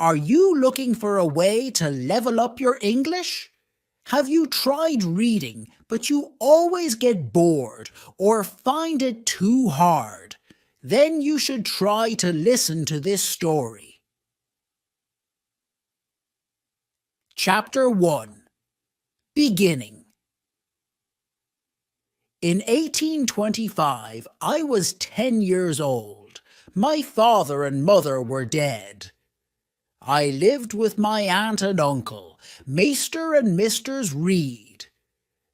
Are you looking for a way to level up your English? Have you tried reading, but you always get bored or find it too hard? Then you should try to listen to this story. Chapter 1. Beginning. In 1825, I was 10 years old. My father and mother were dead. I lived with my aunt and uncle, Mr. and Mrs. Reed.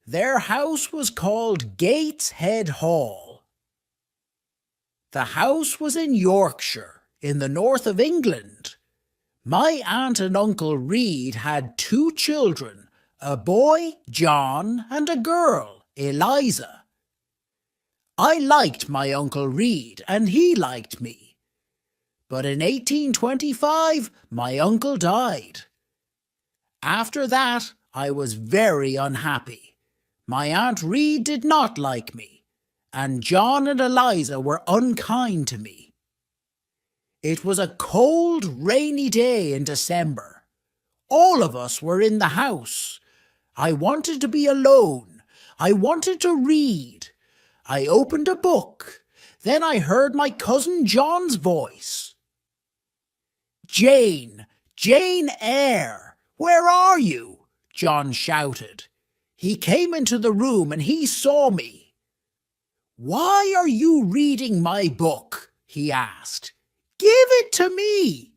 Their house was called Gateshead Hall. The house was in Yorkshire, in the north of England. My aunt and uncle Reed had 2 children, a boy, John, and a girl, Eliza. I liked my Uncle Reed, and he liked me. But in 1825, my uncle died. After that, I was very unhappy. My Aunt Reed did not like me, and John and Eliza were unkind to me. It was a cold, rainy day in December. All of us were in the house. I wanted to be alone. I wanted to read. I opened a book. Then I heard my cousin John's voice. "Jane, Jane Eyre, where are you?" John shouted. He came into the room and he saw me. "Why are you reading my book?" he asked. "Give it to me."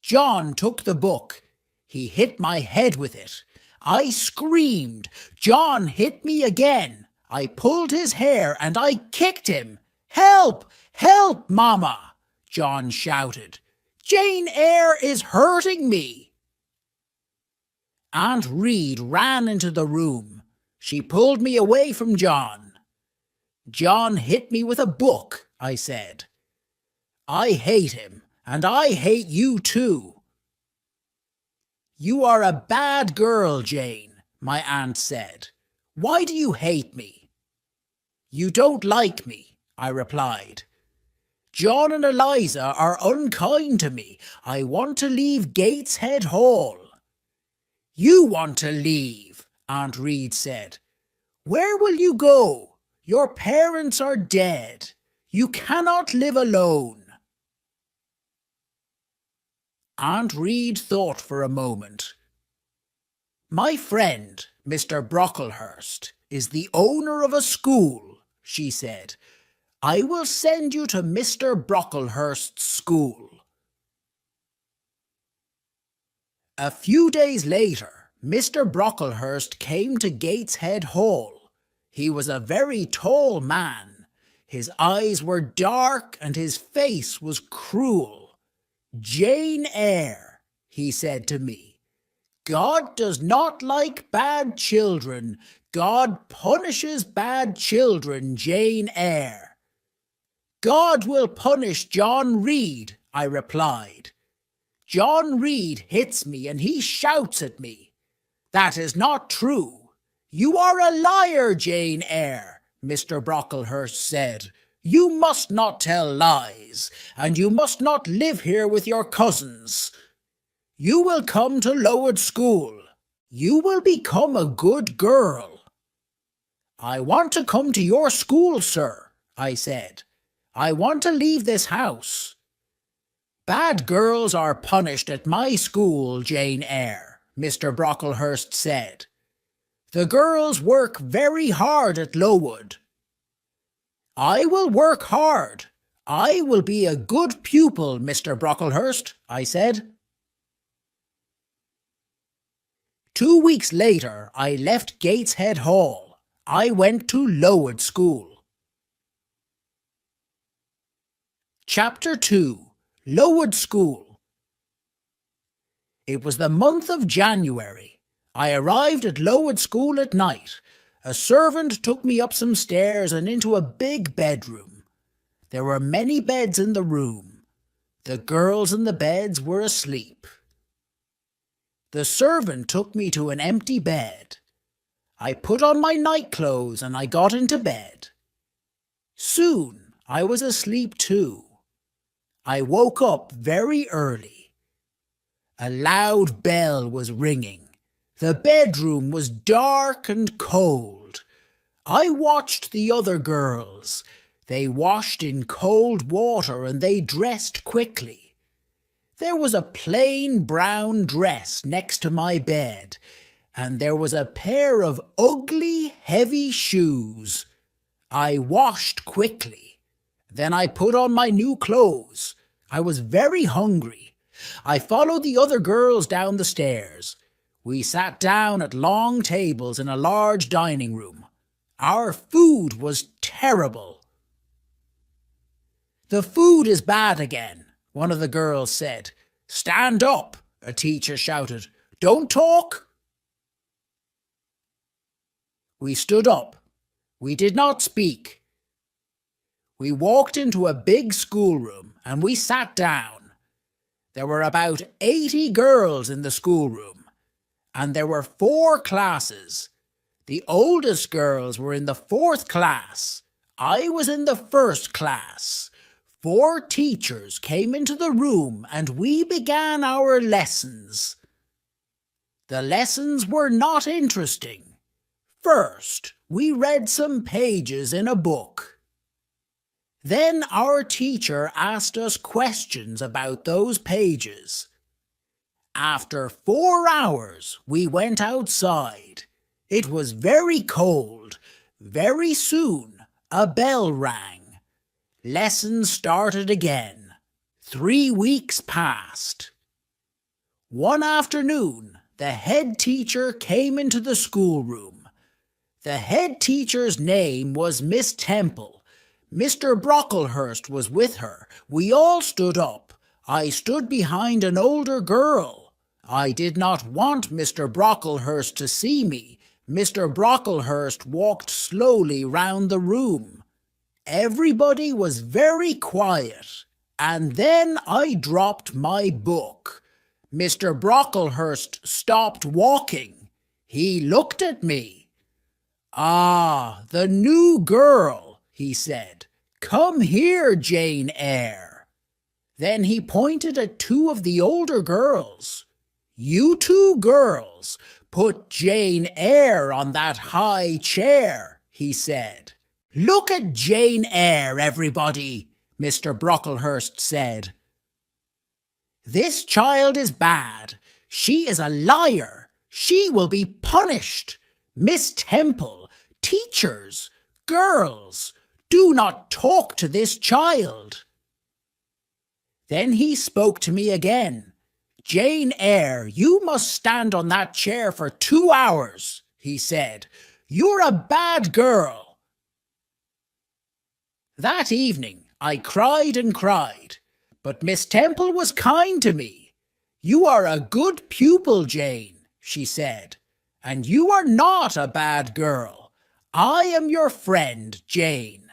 John took the book. He hit my head with it. I screamed. John hit me again. I pulled his hair and I kicked him. "Help! Help, Mama!" John shouted. "Jane Eyre is hurting me." Aunt Reed ran into the room. She pulled me away from John. "John hit me with a book," I said. "I hate him, and I hate you too." "You are a bad girl, Jane," my aunt said. "Why do you hate me?" "You don't like me," I replied. "John and Eliza are unkind to me. I want to leave Gateshead Hall." "You want to leave," Aunt Reed said. "Where will you go? Your parents are dead. You cannot live alone." Aunt Reed thought for a moment. "My friend, Mr. Brocklehurst, is the owner of a school," she said. "I will send you to Mr. Brocklehurst's school." A few days later, Mr. Brocklehurst came to Gateshead Hall. He was a very tall man. His eyes were dark and his face was cruel. "Jane Eyre," he said to me. "God does not like bad children. God punishes bad children, Jane Eyre." "God will punish John Reed," I replied. "John Reed hits me and he shouts at me." "That is not true." "You are a liar, Jane Eyre," Mr. Brocklehurst said. "You must not tell lies, and you must not live here with your cousins. You will come to Lowood School. You will become a good girl." "I want to come to your school, sir," I said. "I want to leave this house." "Bad girls are punished at my school, Jane Eyre," Mr. Brocklehurst said. "The girls work very hard at Lowood." "I will work hard. I will be a good pupil, Mr. Brocklehurst," I said. 2 weeks later, I left Gateshead Hall. I went to Lowood School. Chapter 2. Lowood School. It was the month of January. I arrived at Lowood School at night. A servant took me up some stairs and into a big bedroom. There were many beds in the room. The girls in the beds were asleep. The servant took me to an empty bed. I put on my nightclothes and I got into bed. Soon I was asleep too. I woke up very early. A loud bell was ringing. The bedroom was dark and cold. I watched the other girls. They washed in cold water and they dressed quickly. There was a plain brown dress next to my bed, and there was a pair of ugly, heavy shoes. I washed quickly. Then I put on my new clothes. I was very hungry. I followed the other girls down the stairs. We sat down at long tables in a large dining room. Our food was terrible. "The food is bad again," one of the girls said. "Stand up," a teacher shouted. "Don't talk." We stood up. We did not speak. We walked into a big schoolroom and we sat down. There were about 80 girls in the schoolroom, and there were 4 classes. The oldest girls were in the 4th class. I was in the 1st class. 4 teachers came into the room and we began our lessons. The lessons were not interesting. First, we read some pages in a book. Then our teacher asked us questions about those pages. After 4 hours, we went outside. It was very cold. Very soon, a bell rang. Lessons started again. 3 weeks passed. One afternoon, the head teacher came into the schoolroom. The head teacher's name was Miss Temple. Mr. Brocklehurst was with her. We all stood up. I stood behind an older girl. I did not want Mr. Brocklehurst to see me. Mr. Brocklehurst walked slowly round the room. Everybody was very quiet, and then I dropped my book. Mr. Brocklehurst stopped walking. He looked at me. "Ah, the new girl," he said. "Come here, Jane Eyre." Then he pointed at 2 of the older girls. "You 2 girls, put Jane Eyre on that high chair," he said. "Look at Jane Eyre, everybody," Mr. Brocklehurst said. "This child is bad. She is a liar. She will be punished. Miss Temple, teachers, girls, do not talk to this child." Then he spoke to me again. "Jane Eyre, you must stand on that chair for 2 hours, he said. "You're a bad girl." That evening I cried and cried, but Miss Temple was kind to me. "You are a good pupil, Jane," she said, "and you are not a bad girl. I am your friend, Jane."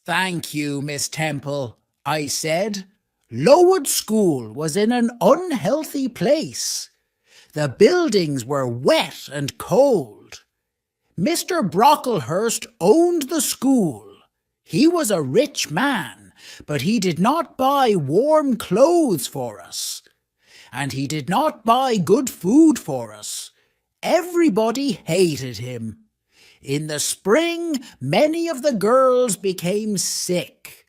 "Thank you, Miss Temple," I said. Lowood School was in an unhealthy place. The buildings were wet and cold. Mr. Brocklehurst owned the school. He was a rich man, but he did not buy warm clothes for us. And he did not buy good food for us. Everybody hated him. In the spring, many of the girls became sick.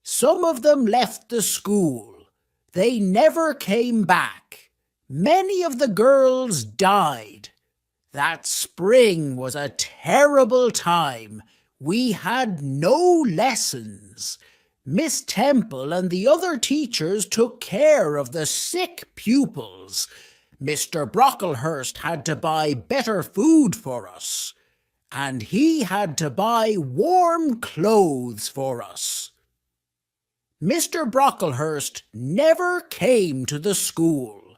Some of them left the school. They never came back. Many of the girls died. That spring was a terrible time. We had no lessons. Miss Temple and the other teachers took care of the sick pupils. Mr. Brocklehurst had to buy better food for us, and he had to buy warm clothes for us. Mr. Brocklehurst never came to the school.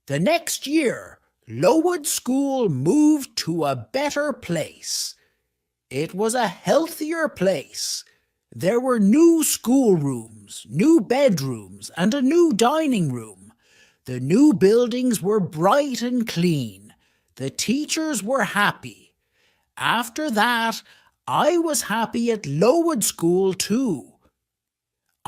The next year, Lowood School moved to a better place. It was a healthier place. There were new schoolrooms, new bedrooms, and a new dining room. The new buildings were bright and clean. The teachers were happy. After that, I was happy at Lowood School too.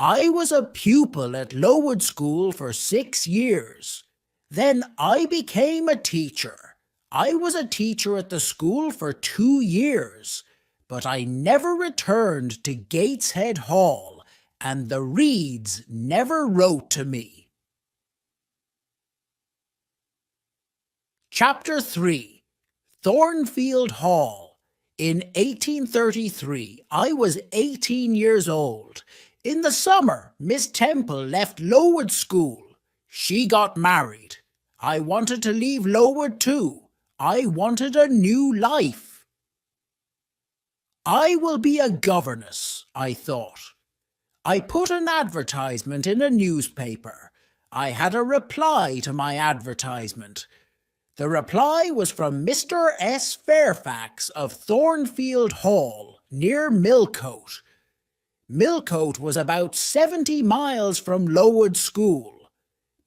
I was a pupil at Lowood School for 6 years. Then I became a teacher. I was a teacher at the school for 2 years, but I never returned to Gateshead Hall, and the Reeds never wrote to me. Chapter 3. Thornfield Hall. In 1833, I was 18 years old. In the summer, Miss Temple left Lowood School. She got married. I wanted to leave Lowood too. I wanted a new life. I will be a governess, I thought. I put an advertisement in a newspaper. I had a reply to my advertisement. The reply was from Mr. S. Fairfax of Thornfield Hall, near Millcote. Millcote was about 70 miles from Lowood School.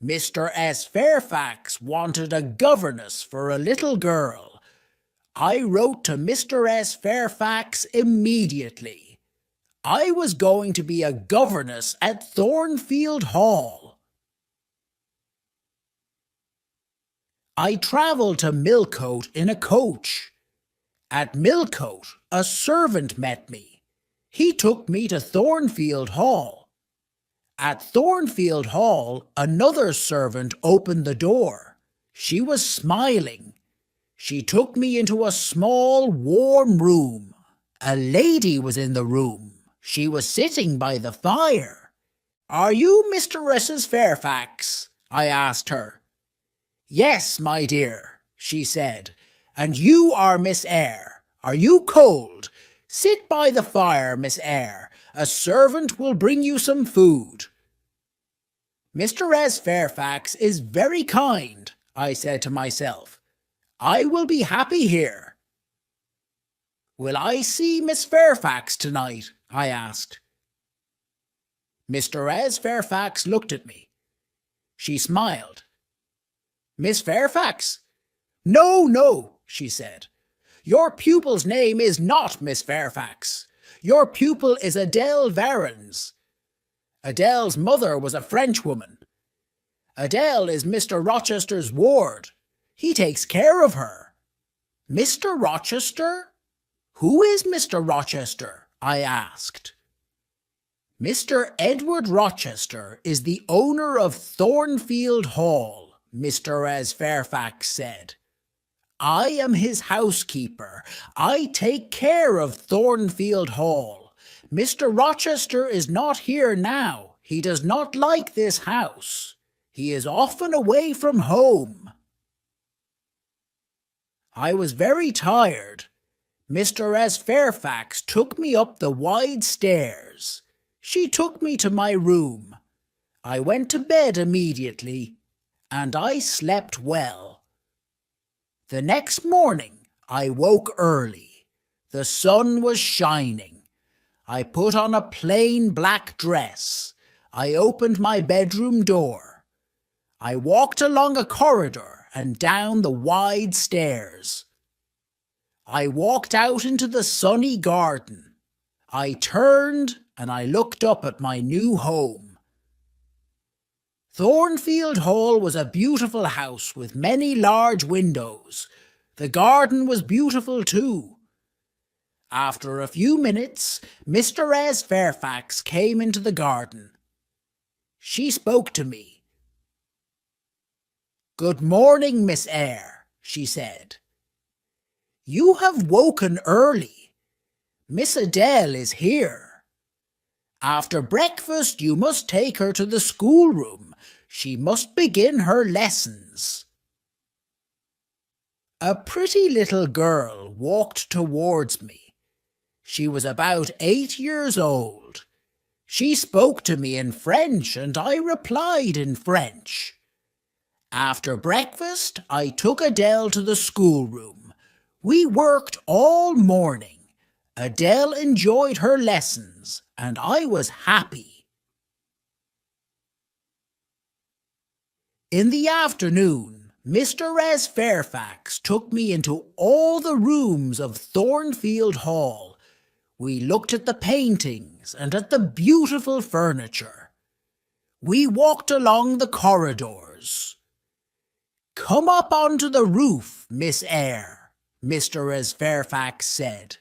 Mr. S. Fairfax wanted a governess for a little girl. I wrote to Mr. S. Fairfax immediately. I was going to be a governess at Thornfield Hall. I travelled to Millcote in a coach. At Millcote, a servant met me. He took me to Thornfield Hall. At Thornfield Hall, another servant opened the door. She was smiling. She took me into a small, warm room. A lady was in the room. She was sitting by the fire. "Are you Mrs. Fairfax?" I asked her. "Yes, my dear," she said. "And you are Miss Eyre. Are you cold? Sit by the fire, Miss Eyre. A servant will bring you some food." "Mr. S. Fairfax is very kind," I said to myself. "I will be happy here." "Will I see Miss Fairfax tonight?" I asked. Mr. S. Fairfax looked at me. She smiled. "Miss Fairfax?" "No, no," she said. "Your pupil's name is not Miss Fairfax. Your pupil is Adele Varens. Adele's mother was a Frenchwoman. Adele is Mr. Rochester's ward. He takes care of her." "Mr. Rochester? Who is Mr. Rochester?" I asked. "Mr. Edward Rochester is the owner of Thornfield Hall," Mr. S. Fairfax said. "I am his housekeeper. I take care of Thornfield Hall. Mr. Rochester is not here now. He does not like this house. He is often away from home." I was very tired. Mr. S. Fairfax took me up the wide stairs. She took me to my room. I went to bed immediately, and I slept well. The next morning I woke early. The sun was shining. I put on a plain black dress. I opened my bedroom door. I walked along a corridor and down the wide stairs. I walked out into the sunny garden. I turned and I looked up at my new home. Thornfield Hall was a beautiful house with many large windows. The garden was beautiful too. After a few minutes, Mr. S. Fairfax came into the garden. She spoke to me. "Good morning, Miss Eyre," she said. "You have woken early. Miss Adele is here. After breakfast you must take her to the schoolroom. She must begin her lessons." A pretty little girl walked towards me. She was about 8 years old. She spoke to me in French, and I replied in French. After breakfast, I took Adele to the schoolroom. We worked all morning. Adele enjoyed her lessons, and I was happy. In the afternoon, Mr. S. Fairfax took me into all the rooms of Thornfield Hall. We looked at the paintings and at the beautiful furniture. We walked along the corridors. "Come up onto the roof, Miss Eyre," Mr. S. Fairfax said.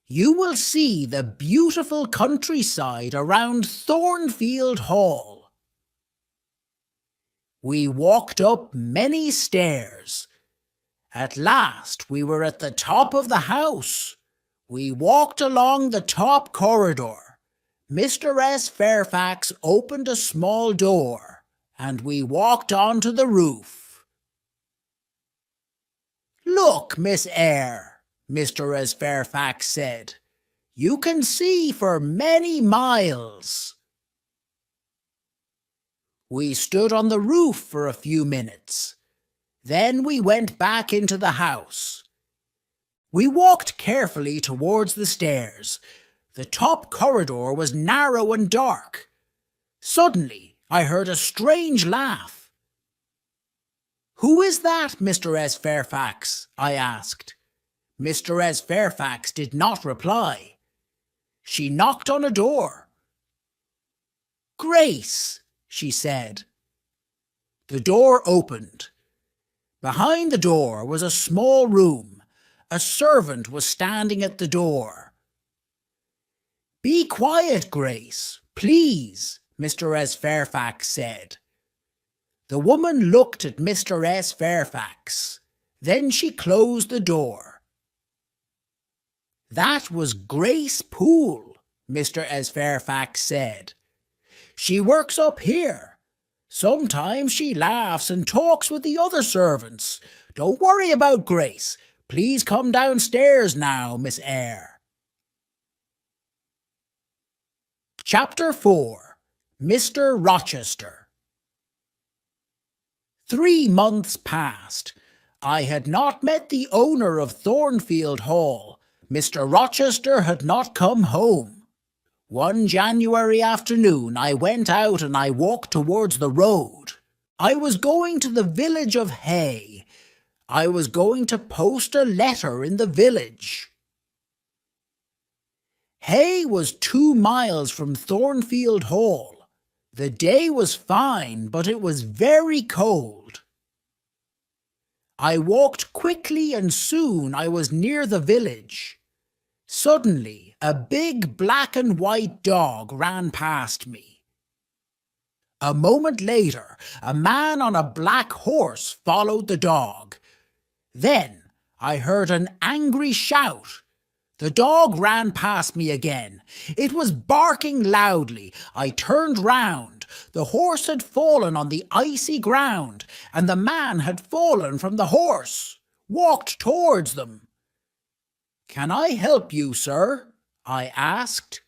"You will see the beautiful countryside around Thornfield Hall." We walked up many stairs. At last we were at the top of the house. We walked along the top corridor. Mr. S. Fairfax opened a small door, and we walked on to the roof. "Look, Miss Eyre," Mr. S. Fairfax said. "You can see for many miles." We stood on the roof for a few minutes. Then we went back into the house. We walked carefully towards the stairs. The top corridor was narrow and dark. Suddenly, I heard a strange laugh. "Who is that, Mr. S. Fairfax?" I asked. Mr. S. Fairfax did not reply. She knocked on a door. "Grace," she said. The door opened. Behind the door was a small room. A servant was standing at the door. "Be quiet, Grace, please," Mr. S. Fairfax said. The woman looked at Mr. S. Fairfax. Then she closed the door. "That was Grace Poole," Mr. S. Fairfax said. "She works up here. Sometimes she laughs and talks with the other servants. Don't worry about Grace. Please come downstairs now, Miss Eyre." Chapter 4. Mr. Rochester. 3 months passed. I had not met the owner of Thornfield Hall. Mr. Rochester had not come home. One January afternoon I went out and I walked towards the road. I was going to the village of Hay. I was going to post a letter in the village. Hay was 2 miles from Thornfield Hall. The day was fine, but it was very cold. I walked quickly and soon I was near the village. Suddenly, a big black and white dog ran past me. A moment later, a man on a black horse followed the dog. Then I heard an angry shout. The dog ran past me again. It was barking loudly. I turned round. The horse had fallen on the icy ground, and the man had fallen from the horse, walked towards them. "Can I help you, sir?" I asked.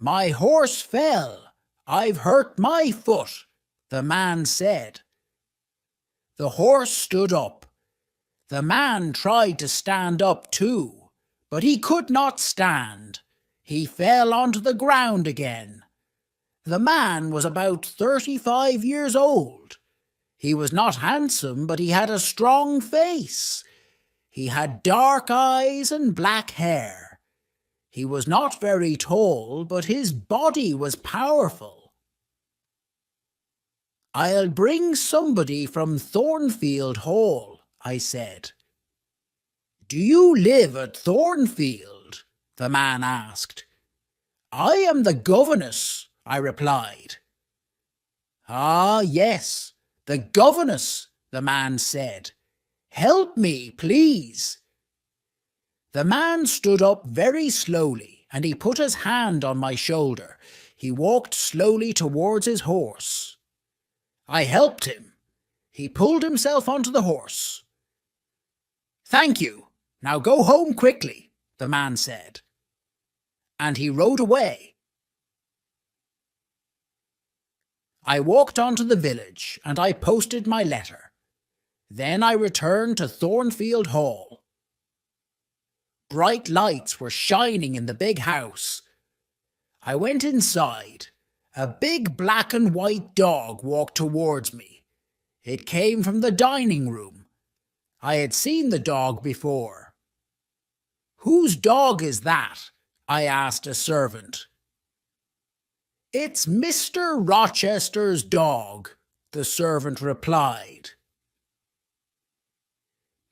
"My horse fell. I've hurt my foot," the man said. The horse stood up. The man tried to stand up too, but he could not stand. He fell onto the ground again. The man was about 35 years old. He was not handsome, but he had a strong face. He had dark eyes and black hair. He was not very tall, but his body was powerful. "I'll bring somebody from Thornfield Hall," I said. "Do you live at Thornfield?" the man asked. "I am the governess," I replied. "Ah, yes, the governess," the man said. "Help me, please." The man stood up very slowly, and he put his hand on my shoulder. He walked slowly towards his horse. I helped him. He pulled himself onto the horse. "Thank you. Now go home quickly," the man said. And he rode away. I walked on to the village, and I posted my letter. Then I returned to Thornfield Hall. Bright lights were shining in the big house. I went inside. A big black and white dog walked towards me. It came from the dining room. I had seen the dog before. "Whose dog is that?" I asked a servant. "It's Mr. Rochester's dog," the servant replied.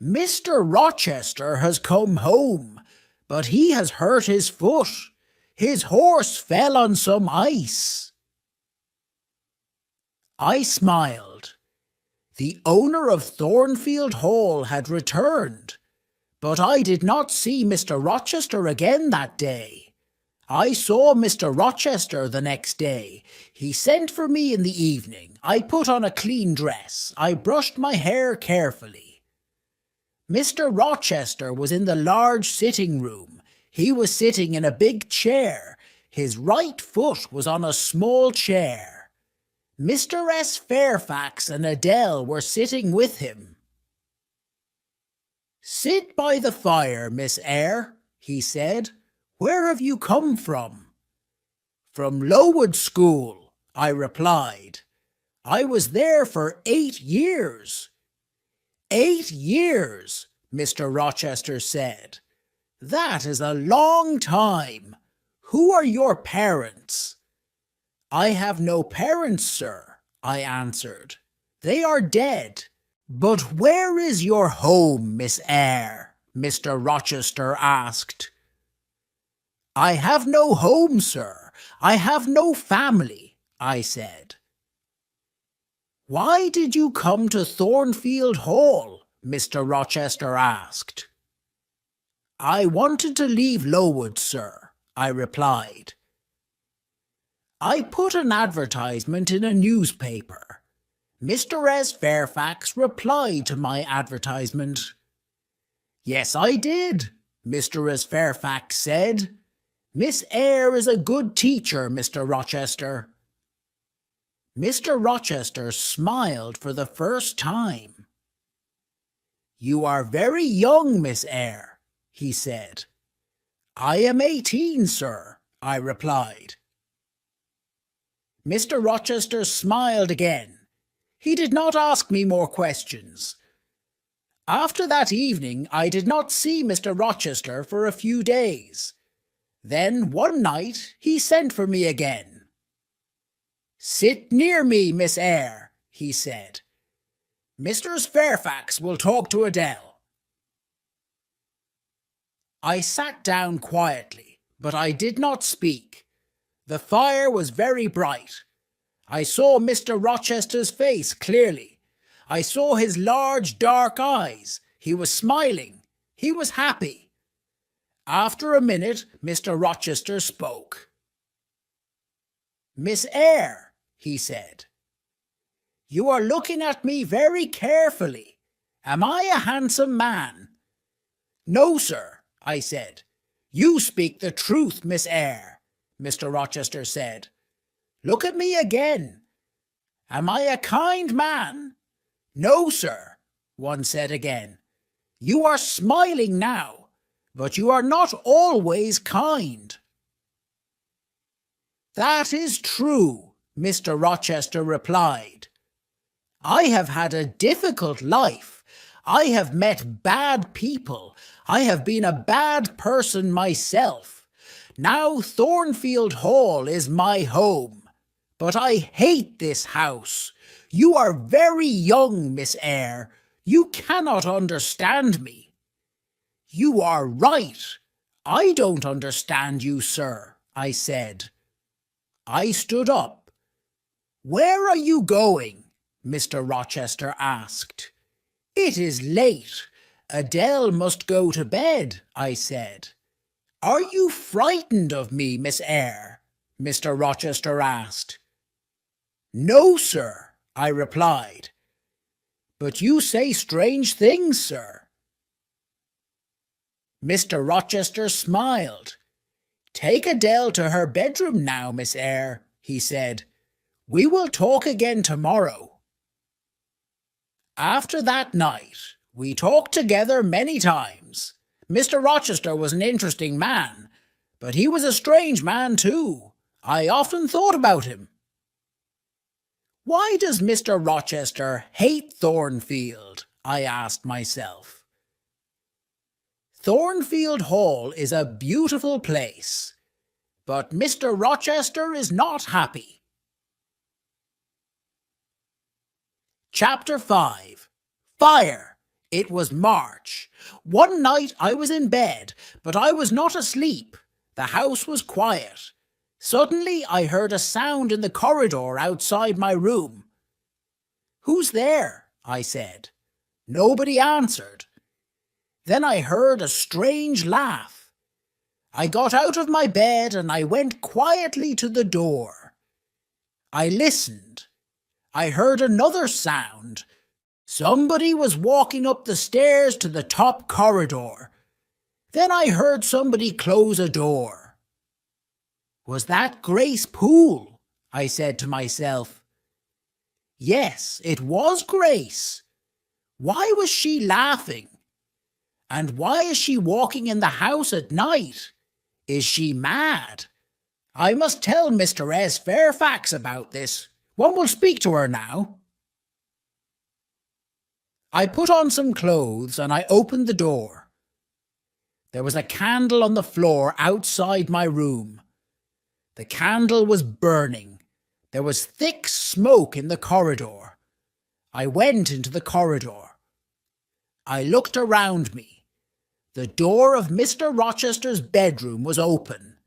"Mr. Rochester has come home, but he has hurt his foot. His horse fell on some ice." I smiled. The owner of Thornfield Hall had returned, but I did not see Mr. Rochester again that day. I saw Mr. Rochester the next day. He sent for me in the evening. I put on a clean dress. I brushed my hair carefully. Mr. Rochester was in the large sitting room. He was sitting in a big chair. His right foot was on a small chair. Mr. S. Fairfax and Adele were sitting with him. "Sit by the fire, Miss Eyre," he said. "Where have you come from?" "From Lowood School," I replied. "I was there for 8 years." "8 years," Mr. Rochester said. "That is a long time. Who are your parents?" "I have no parents, sir," I answered. "They are dead." "But where is your home, Miss Eyre?" Mr. Rochester asked. "I have no home, sir. I have no family," I said. "Why did you come to Thornfield Hall?" Mr. Rochester asked. "I wanted to leave Lowood, sir," I replied. "I put an advertisement in a newspaper. Mr. S. Fairfax replied to my advertisement." "Yes, I did," Mr. S. Fairfax said. "Miss Eyre is a good teacher, Mr. Rochester." Mr. Rochester smiled for the first time. "You are very young, Miss Eyre," he said. "I am 18, sir," I replied. Mr. Rochester smiled again. He did not ask me more questions. After that evening, I did not see Mr. Rochester for a few days. Then, one night, he sent for me again. "Sit near me, Miss Eyre," he said. "Mr. Fairfax will talk to Adele." I sat down quietly, but I did not speak. The fire was very bright. I saw Mr. Rochester's face clearly. I saw his large dark eyes. He was smiling. He was happy. After a minute, Mr. Rochester spoke. "Miss Eyre," he said, "you are looking at me very carefully. Am I a handsome man?" "No, sir," I said. "You speak the truth, Miss Eyre," Mr. Rochester said. "Look at me again. Am I a kind man?" "No, sir," one said again. "You are smiling now, but you are not always kind." "That is true," Mr. Rochester replied. "I have had a difficult life. I have met bad people. I have been a bad person myself. Now Thornfield Hall is my home. But I hate this house. You are very young, Miss Eyre. You cannot understand me." "You are right. I don't understand you, sir," I said. I stood up. "Where are you going?" Mr. Rochester asked. "It is late. Adele must go to bed," I said. "Are you frightened of me, Miss Eyre?" Mr. Rochester asked. "No, sir," I replied. "But you say strange things, sir." Mr. Rochester smiled. "Take Adele to her bedroom now, Miss Eyre," he said. "We will talk again tomorrow." After that night, we talked together many times. Mr. Rochester was an interesting man, but he was a strange man too. I often thought about him. Why does Mr. Rochester hate Thornfield? I asked myself. Thornfield Hall is a beautiful place, but Mr. Rochester is not happy. Chapter 5. Fire. It was March. One night I was in bed, but I was not asleep. The house was quiet. Suddenly I heard a sound in the corridor outside my room. "Who's there?" I said. Nobody answered. Then I heard a strange laugh. I got out of my bed and I went quietly to the door. I listened. I heard another sound. Somebody was walking up the stairs to the top corridor. Then I heard somebody close a door. "Was that Grace Poole?" I said to myself. Yes, it was Grace. Why was she laughing? And why is she walking in the house at night? Is she mad? I must tell Mr. S. Fairfax about this. One will speak to her now. I put on some clothes and I opened the door. There was a candle on the floor outside my room. The candle was burning. There was thick smoke in the corridor. I went into the corridor. I looked around me. The door of Mr. Rochester's bedroom was open,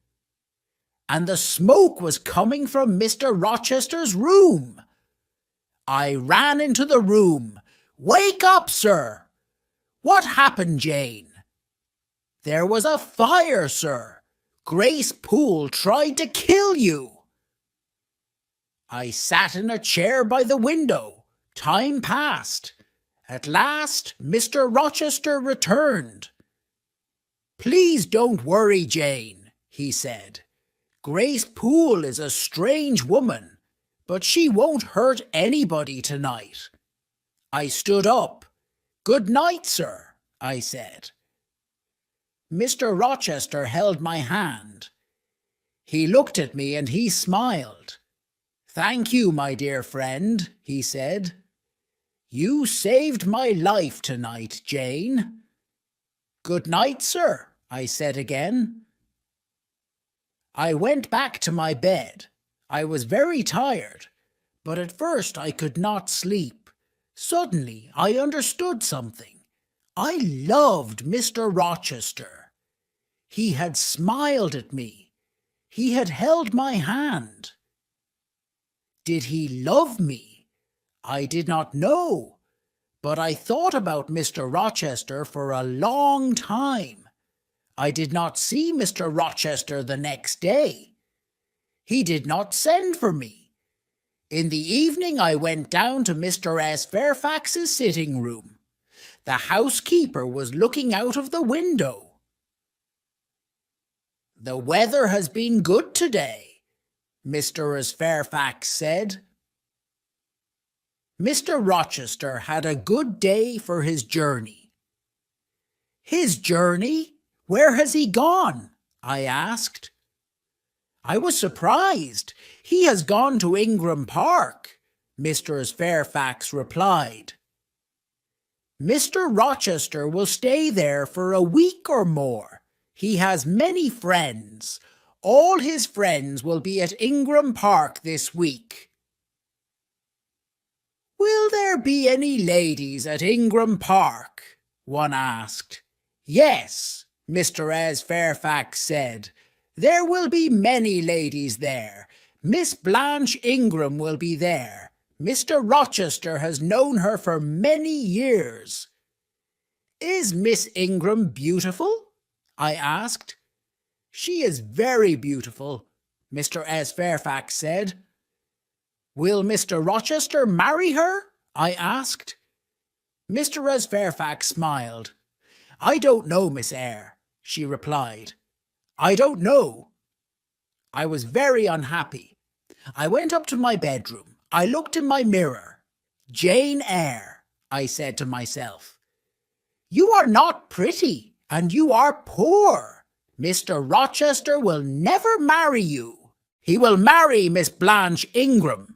and the smoke was coming from Mr. Rochester's room. I ran into the room. "Wake up, sir!" "What happened, Jane?" "There was a fire, sir. Grace Poole tried to kill you." I sat in a chair by the window. Time passed. At last, Mr. Rochester returned. "Please don't worry, Jane," he said. "Grace Poole is a strange woman, but she won't hurt anybody tonight." I stood up. "Good night, sir," I said. Mr. Rochester held my hand. He looked at me and he smiled. "Thank you, my dear friend," he said. "You saved my life tonight, Jane." "Good night, sir," I said again. I went back to my bed. I was very tired, but at first I could not sleep. Suddenly I understood something. I loved Mr. Rochester. He had smiled at me. He had held my hand. Did he love me? I did not know, but I thought about Mr. Rochester for a long time. I did not see Mr. Rochester the next day. He did not send for me. In the evening I went down to Mr. S. Fairfax's sitting room. The housekeeper was looking out of the window. "The weather has been good today," Mr. S. Fairfax said. Mr. Rochester had a good day for his journey. "His journey? Where has he gone?" I asked. I was surprised. "He has gone to Ingram Park," Mr. Fairfax replied. "Mr. Rochester will stay there for a week or more. He has many friends. All his friends will be at Ingram Park this week." "Will there be any ladies at Ingram Park?" one asked. "Yes," Mr. S. Fairfax said. "There will be many ladies there. Miss Blanche Ingram will be there. Mr. Rochester has known her for many years." "Is Miss Ingram beautiful?" I asked. "She is very beautiful," Mr. S. Fairfax said. "Will Mr. Rochester marry her?" I asked. Mr. S. Fairfax smiled. "I don't know, Miss Eyre," she replied. "I don't know." I was very unhappy. I went up to my bedroom. I looked in my mirror. "Jane Eyre," I said to myself, "you are not pretty, and you are poor. Mr. Rochester will never marry you. He will marry Miss Blanche Ingram.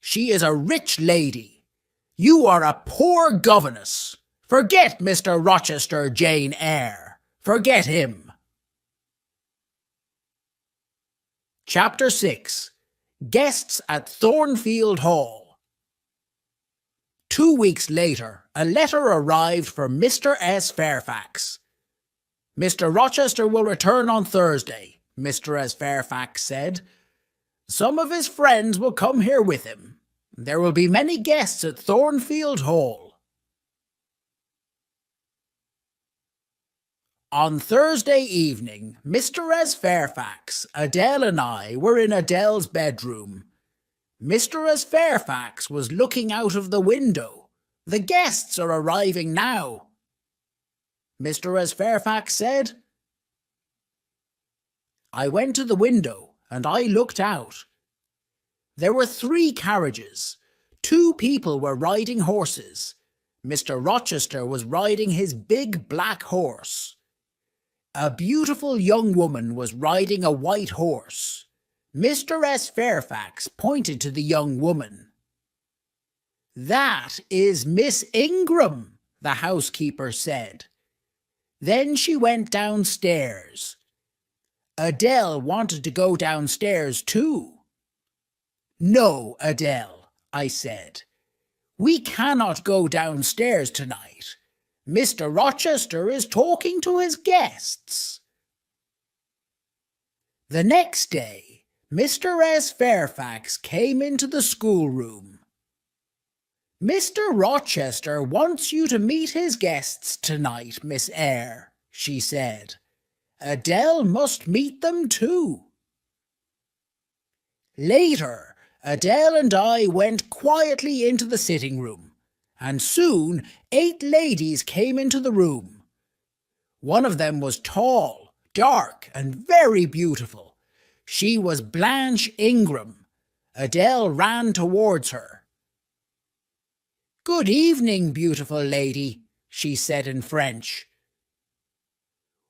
She is a rich lady. You are a poor governess. Forget Mr. Rochester, Jane Eyre. Forget him. Chapter 6. Guests at Thornfield Hall. 2 weeks later, a letter arrived for Mr. S. Fairfax. Mr. Rochester will return on Thursday, Mr. S. Fairfax said. Some of his friends will come here with him. There will be many guests at Thornfield Hall. On Thursday evening, Mr. S. Fairfax, Adele and I were in Adele's bedroom. Mr. S. Fairfax was looking out of the window. The guests are arriving now. Mr. S. Fairfax said. I went to the window and I looked out. There were 3 carriages. 2 people were riding horses. Mr. Rochester was riding his big black horse. A beautiful young woman was riding a white horse. Mr. S. Fairfax pointed to the young woman. That is Miss Ingram, the housekeeper said. Then she went downstairs. Adele wanted to go downstairs too. No, Adele, I said. We cannot go downstairs tonight. Mr. Rochester is talking to his guests. The next day, Mr. S. Fairfax came into the schoolroom. Mr. Rochester wants you to meet his guests tonight, Miss Eyre, she said. Adele must meet them too. Later, Adele and I went quietly into the sitting room, and soon 8 ladies came into the room. One of them was tall, dark, and very beautiful. She was Blanche Ingram. Adele ran towards her. Good evening, beautiful lady, she said in French.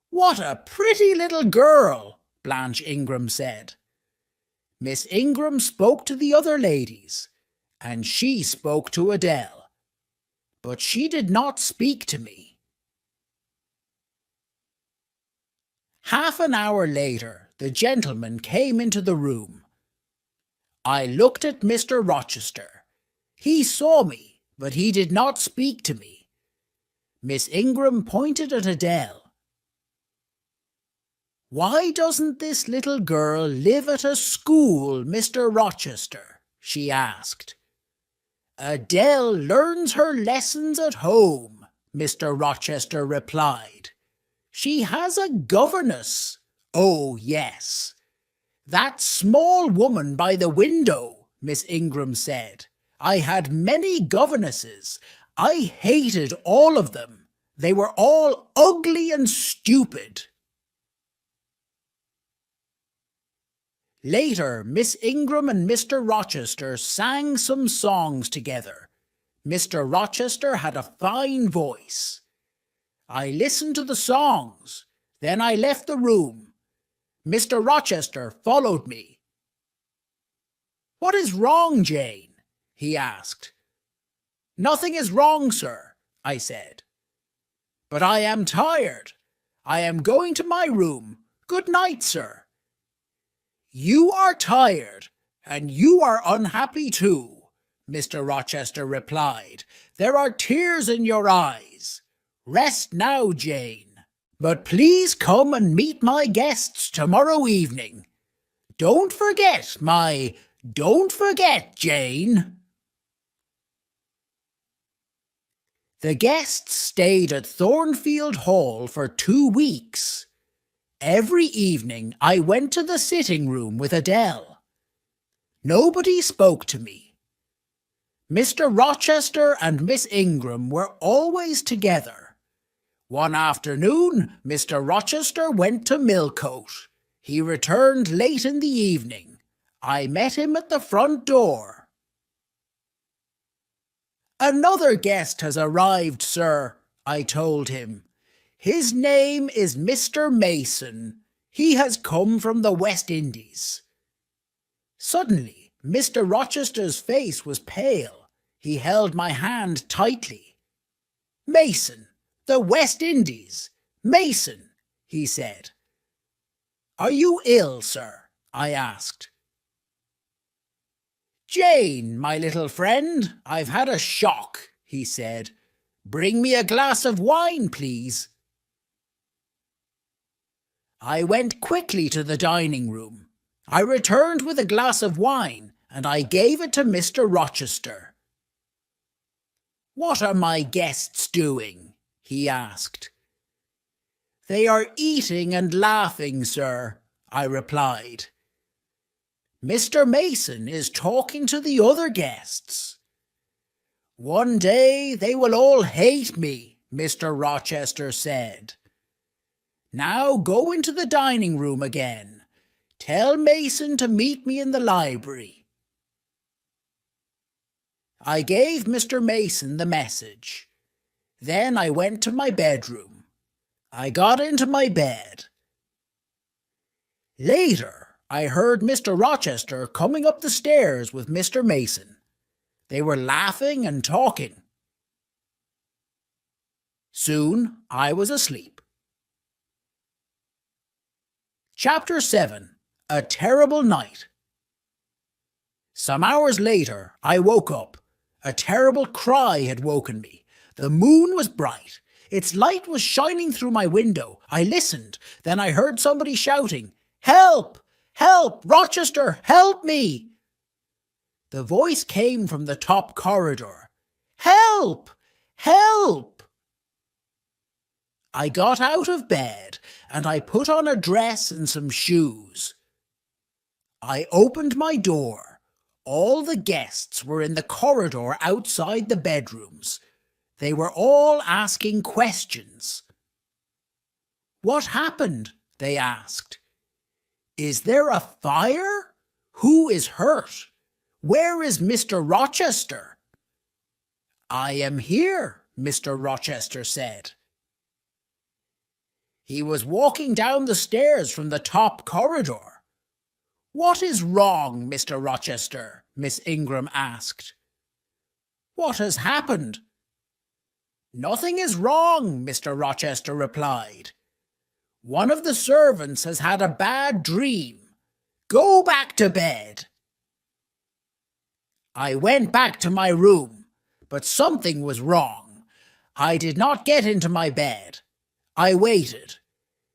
What a pretty little girl, Blanche Ingram said. Miss Ingram spoke to the other ladies, and she spoke to Adele. But she did not speak to me. Half an hour later, the gentleman came into the room. I looked at Mr. Rochester. He saw me, but he did not speak to me. Miss Ingram pointed at Adele. Why doesn't this little girl live at a school, Mr. Rochester? She asked. Adele learns her lessons at home, Mr. Rochester replied. She has a governess. Oh, yes. That small woman by the window, Miss Ingram said. I had many governesses. I hated all of them. They were all ugly and stupid. Later, Miss Ingram and Mr. Rochester sang some songs together. Mr. Rochester had a fine voice. I listened to the songs. Then I left the room. Mr. Rochester followed me. What is wrong, Jane? He asked. Nothing is wrong, sir, I said. But I am tired. I am going to my room. Good night, sir. You are tired, and you are unhappy too, Mr. Rochester replied. There are tears in your eyes. Rest now, Jane. But please come and meet my guests tomorrow evening. Don't forget, Jane. The guests stayed at Thornfield Hall for 2 weeks. Every evening I went to the sitting room with Adele. Nobody spoke to me. Mr. Rochester and Miss Ingram were always together. One afternoon, Mr. Rochester went to Millcote. He returned late in the evening. I met him at the front door. Another guest has arrived, sir, I told him. His name is Mr. Mason. He has come from the West Indies. Suddenly, Mr. Rochester's face was pale. He held my hand tightly. Mason, the West Indies. Mason, he said. "Are you ill, sir?" I asked. "Jane, my little friend, I've had a shock," he said. "Bring me a glass of wine, please." I went quickly to the dining room. I returned with a glass of wine, and I gave it to Mr. Rochester. "What are my guests doing?" he asked. "They are eating and laughing, sir," I replied. "Mr. Mason is talking to the other guests. One day they will all hate me," Mr. Rochester said. "Now go into the dining room again. Tell Mason to meet me in the library." I gave Mr. Mason the message. Then I went to my bedroom. I got into my bed. Later, I heard Mr. Rochester coming up the stairs with Mr. Mason. They were laughing and talking. Soon I was asleep. Chapter 7. A Terrible Night. Some hours later, I woke up. A terrible cry had woken me. The moon was bright. Its light was shining through my window. I listened. Then I heard somebody shouting, "Help! Help! Rochester, help me!" The voice came from the top corridor. "Help! Help!" I got out of bed and I put on a dress and some shoes. I opened my door. All the guests were in the corridor outside the bedrooms. They were all asking questions. "What happened?" they asked. "Is there a fire? Who is hurt? Where is Mr. Rochester?" "I am here," Mr. Rochester said. "He was walking down the stairs from the top corridor." "What is wrong, Mr. Rochester?" Miss Ingram asked. "What has happened?" "Nothing is wrong," Mr. Rochester replied. "One of the servants has had a bad dream. Go back to bed." I went back to my room, but something was wrong. I did not get into my bed. I waited.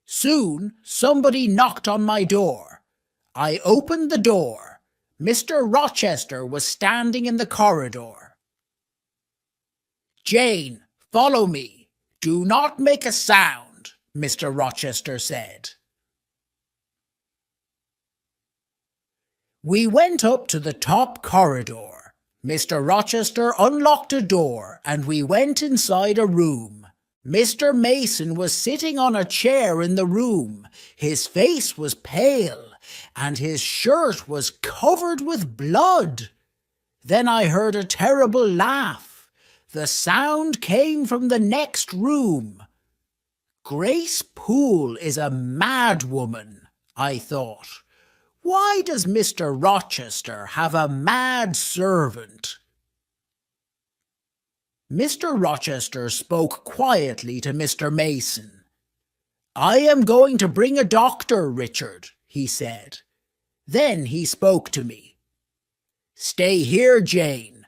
Soon somebody knocked on my door. I opened the door. Mr. Rochester was standing in the corridor. "Jane, follow me. Do not make a sound," Mr. Rochester said. We went up to the top corridor. Mr. Rochester unlocked a door and we went inside a room. Mr. Mason was sitting on a chair in the room. His face was pale and his shirt was covered with blood. Then I heard a terrible laugh. The sound came from the next room. Grace Poole is a mad woman, I thought. Why does Mr. Rochester have a mad servant? Mr. Rochester spoke quietly to Mr. Mason. "I am going to bring a doctor, Richard," he said. Then he spoke to me. "Stay here, Jane.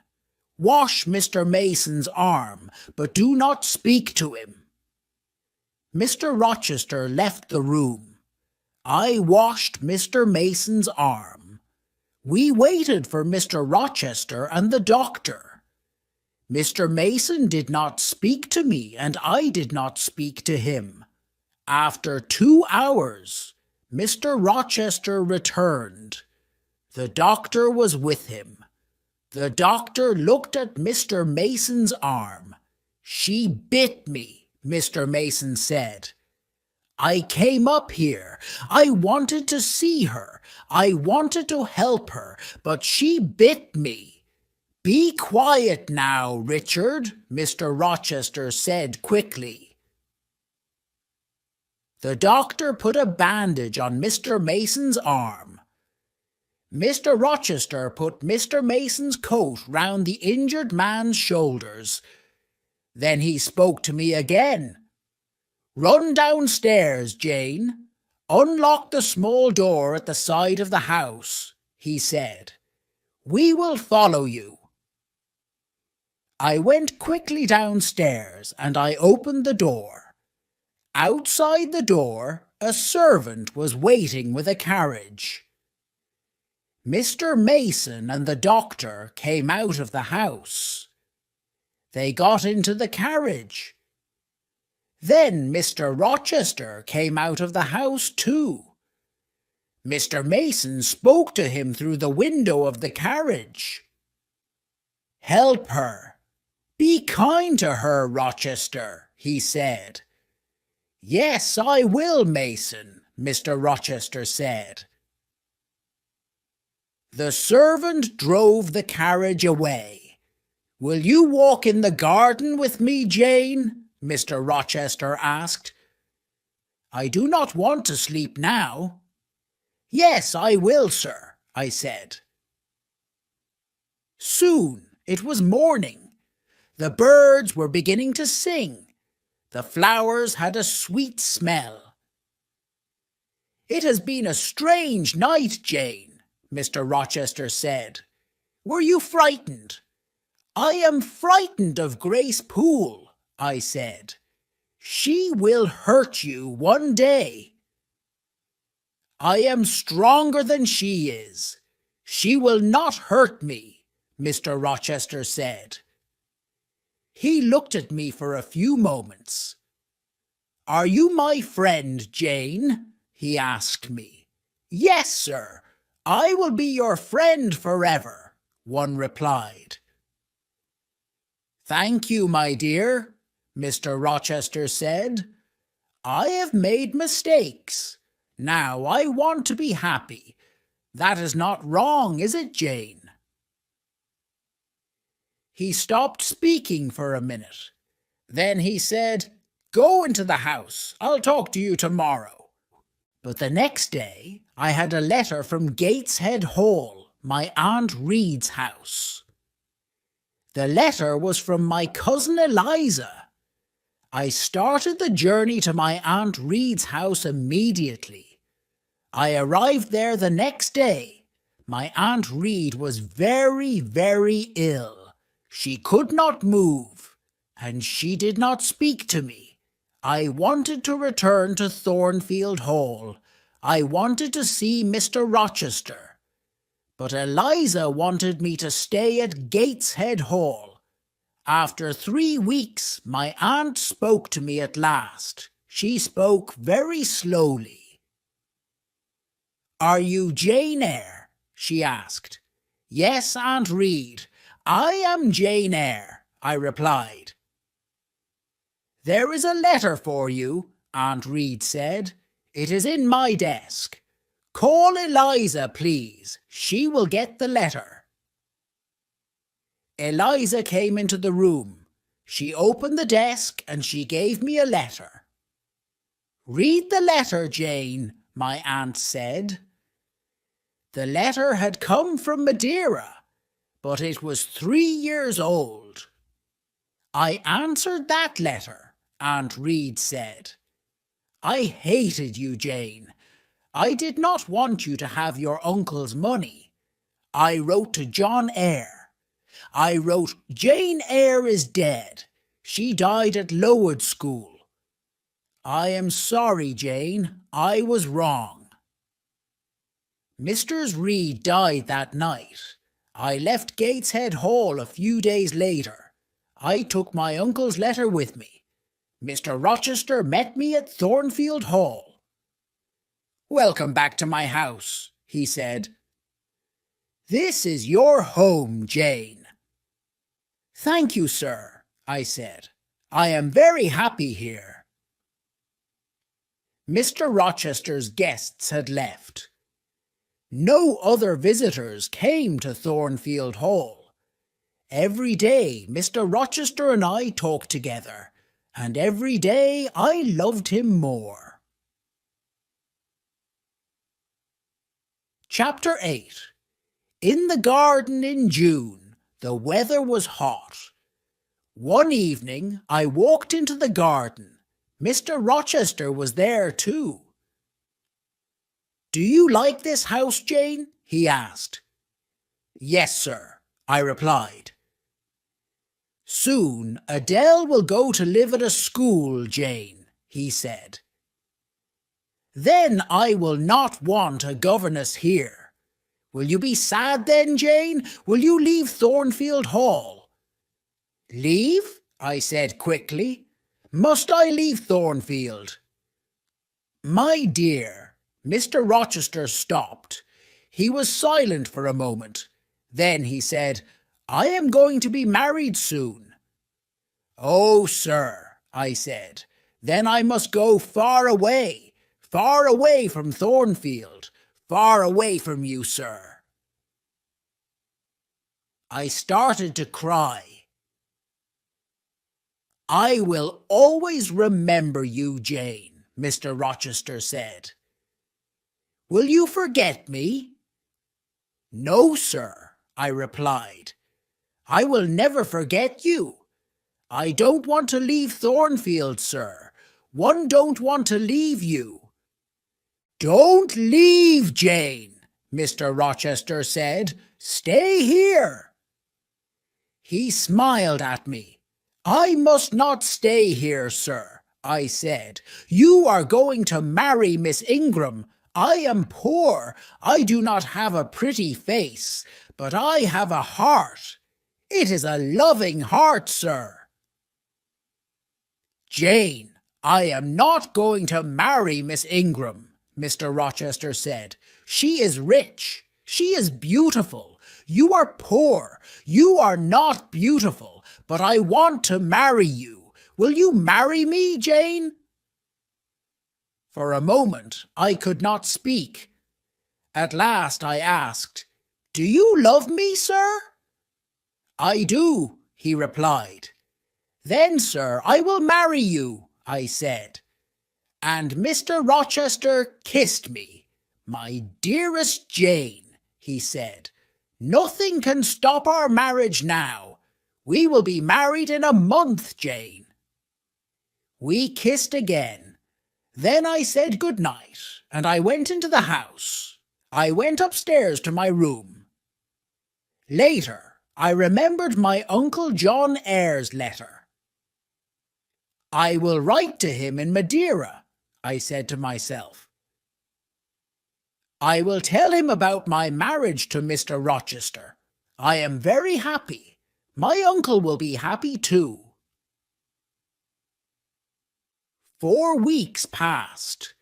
Wash Mr. Mason's arm, but do not speak to him." Mr. Rochester left the room. I washed Mr. Mason's arm. We waited for Mr. Rochester and the doctor. Mr. Mason did not speak to me, and I did not speak to him. After 2 hours, Mr. Rochester returned. The doctor was with him. The doctor looked at Mr. Mason's arm. "She bit me," Mr. Mason said. "I came up here. I wanted to see her. I wanted to help her, but she bit me." "Be quiet now, Richard," Mr. Rochester said quickly. The doctor put a bandage on Mr. Mason's arm. Mr. Rochester put Mr. Mason's coat round the injured man's shoulders. Then he spoke to me again. Run downstairs, Jane. Unlock the small door at the side of the house, he said. We will follow you. I went quickly downstairs and I opened the door. Outside the door, a servant was waiting with a carriage. Mr. Mason and the doctor came out of the house. They got into the carriage. Then Mr. Rochester came out of the house too. Mr. Mason spoke to him through the window of the carriage. Help her. Be kind to her, Rochester, he said. Yes, I will, Mason, Mr. Rochester said. The servant drove the carriage away. Will you walk in the garden with me, Jane? Mr. Rochester asked. I do not want to sleep now. Yes, I will, sir, I said. Soon it was morning. The birds were beginning to sing. The flowers had a sweet smell. It has been a strange night, Jane, Mr. Rochester said. Were you frightened? I am frightened of Grace Poole, I said. She will hurt you one day. I am stronger than she is. She will not hurt me, Mr. Rochester said. He looked at me for a few moments. Are you my friend, Jane? He asked me. Yes, sir. I will be your friend forever, one replied. Thank you, my dear, Mr. Rochester said. I have made mistakes. Now I want to be happy. That is not wrong, is it, Jane? He stopped speaking for a minute. Then he said, Go into the house. I'll talk to you tomorrow. But the next day I had a letter from Gateshead Hall, my Aunt Reed's house. The letter was from my cousin Eliza. I started the journey to my Aunt Reed's house immediately. I arrived there the next day. My Aunt Reed was very, very ill. She could not move, and she did not speak to me. I wanted to return to Thornfield Hall. I wanted to see Mr. Rochester. But Eliza wanted me to stay at Gateshead Hall. After 3 weeks, my aunt spoke to me at last. She spoke very slowly. Are you Jane Eyre? She asked. Yes, Aunt Reed. I am Jane Eyre, I replied. There is a letter for you, Aunt Reed said. It is in my desk. Call Eliza, please. She will get the letter. Eliza came into the room. She opened the desk and she gave me a letter. Read the letter, Jane, my aunt said. The letter had come from Madeira, but it was 3 years old. I answered that letter, Aunt Reed said. I hated you, Jane. I did not want you to have your uncle's money. I wrote to John Eyre. I wrote, Jane Eyre is dead. She died at Lowood School. I am sorry, Jane. I was wrong. Mr. Reed died that night. I left Gateshead Hall a few days later. I took my uncle's letter with me. Mr. Rochester met me at Thornfield Hall. Welcome back to my house, he said. This is your home, Jane. Thank you, sir, I said. I am very happy here. Mr. Rochester's guests had left. No other visitors came to Thornfield Hall. Every day Mr. Rochester and I talked together, and every day I loved him more. Chapter 8. In the garden in June, the weather was hot. One evening I walked into the garden. Mr. Rochester was there too. "Do you like this house, Jane?" he asked. "Yes, sir," I replied. "Soon Adele will go to live at a school, Jane," he said. "Then I will not want a governess here. Will you be sad then, Jane? Will you leave Thornfield Hall?" "Leave?" I said quickly. "Must I leave Thornfield?" "My dear," Mr. Rochester stopped. He was silent for a moment. Then he said, "I am going to be married soon." "Oh, sir," I said, "then I must go far away from Thornfield, far away from you, sir." I started to cry. "I will always remember you, Jane," Mr. Rochester said. "Will you forget me?" "No, sir," I replied. "I will never forget you. I don't want to leave Thornfield, sir. One don't want to leave you." "Don't leave, Jane," Mr. Rochester said. "Stay here." He smiled at me. "I must not stay here, sir," I said. "You are going to marry Miss Ingram. I am poor. I do not have a pretty face, but I have a heart. It is a loving heart, sir." "Jane, I am not going to marry Miss Ingram," Mr. Rochester said. "She is rich. She is beautiful. You are poor. You are not beautiful, but I want to marry you. Will you marry me, Jane?" For a moment I could not speak. At last I asked, "Do you love me, sir?" "I do," he replied. "Then, sir, I will marry you," I said. And Mr. Rochester kissed me. "My dearest Jane," he said, "nothing can stop our marriage now. We will be married in a month, Jane." We kissed again. Then I said good night, and I went into the house. I went upstairs to my room. Later, I remembered my Uncle John Eyre's letter. "I will write to him in Madeira," I said to myself. "I will tell him about my marriage to Mr. Rochester. I am very happy. My uncle will be happy too." 4 weeks passed.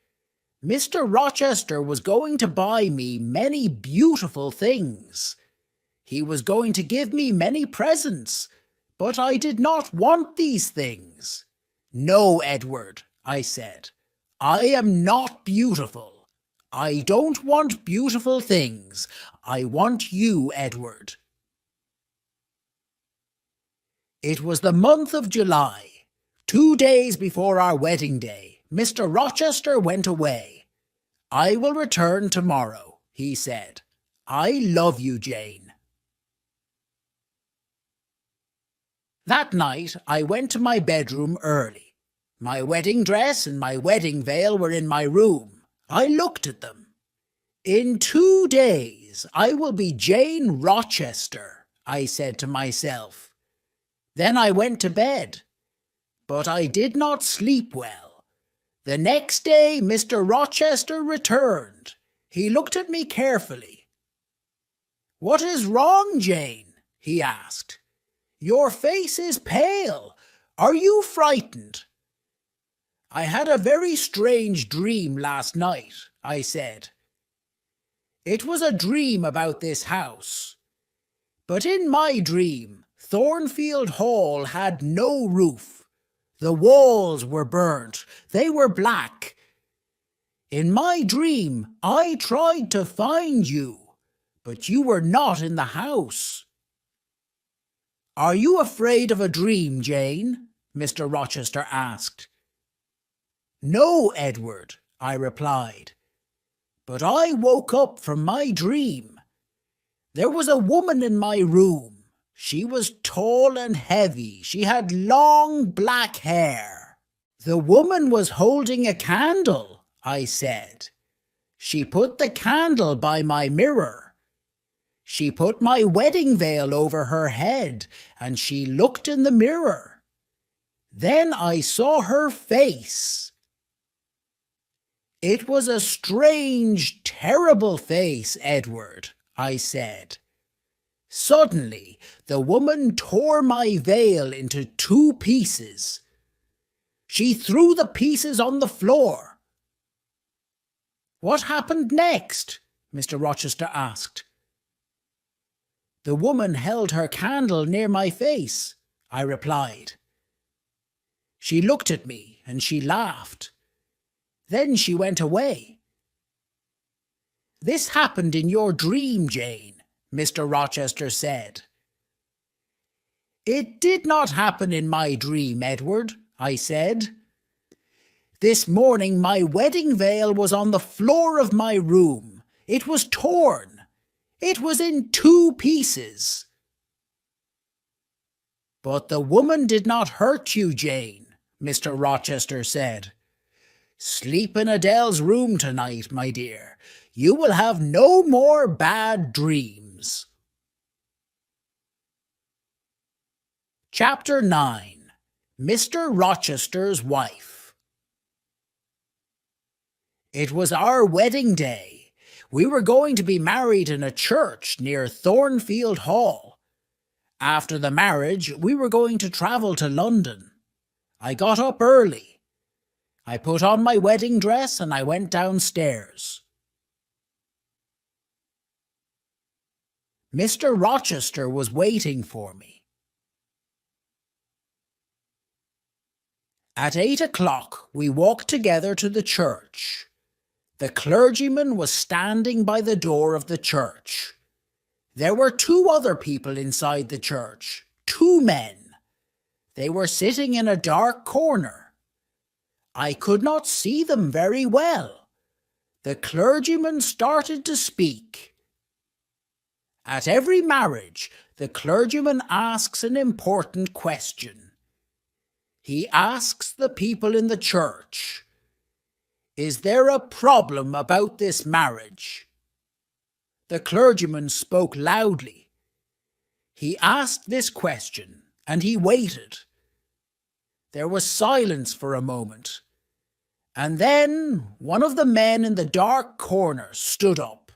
Mr. Rochester was going to buy me many beautiful things. He was going to give me many presents, but I did not want these things. "No, Edward," I said. "I am not beautiful. I don't want beautiful things. I want you, Edward." It was the month of July. 2 days before our wedding day, Mr. Rochester went away. "I will return tomorrow," he said. "I love you, Jane." That night I went to my bedroom early. My wedding dress and my wedding veil were in my room. I looked at them. "In 2 days I will be Jane Rochester," I said to myself. Then I went to bed. But I did not sleep well. The next day Mr. Rochester returned. He looked at me carefully. "What is wrong, Jane?" he asked. "Your face is pale. Are you frightened?" "I had a very strange dream last night," I said. "It was a dream about this house. But in my dream, Thornfield Hall had no roof. The walls were burnt. They were black. In my dream, I tried to find you, but you were not in the house." "Are you afraid of a dream, Jane?" Mr. Rochester asked. "No, Edward," I replied. "But I woke up from my dream. There was a woman in my room. She was tall and heavy. She had long black hair. The woman was holding a candle, I said. She put the candle by my mirror. She put my wedding veil over her head, and she looked in the mirror. Then I saw her face. It was a strange, terrible face, Edward, I said. Suddenly, the woman tore my veil into 2 pieces. She threw the pieces on the floor. What happened next? Mr. Rochester asked. The woman held her candle near my face, I replied. She looked at me and she laughed. Then she went away. This happened in your dream, Jane, Mr. Rochester said. It did not happen in my dream, Edward, I said. This morning my wedding veil was on the floor of my room. It was torn. It was in 2 pieces. But the woman did not hurt you, Jane, Mr. Rochester said. Sleep in Adele's room tonight, my dear. You will have no more bad dreams. Chapter 9. Mr. Rochester's Wife. It was our wedding day. We were going to be married in a church near Thornfield Hall. After the marriage, we were going to travel to London. I got up early. I put on my wedding dress and I went downstairs. Mr. Rochester was waiting for me. At 8 o'clock, we walked together to the church. The clergyman was standing by the door of the church. There were 2 other people inside the church, 2 men. They were sitting in a dark corner. I could not see them very well. The clergyman started to speak. At every marriage, the clergyman asks an important question. He asks the people in the church, "Is there a problem about this marriage?" The clergyman spoke loudly. He asked this question, and he waited. There was silence for a moment. And then one of the men in the dark corner stood up.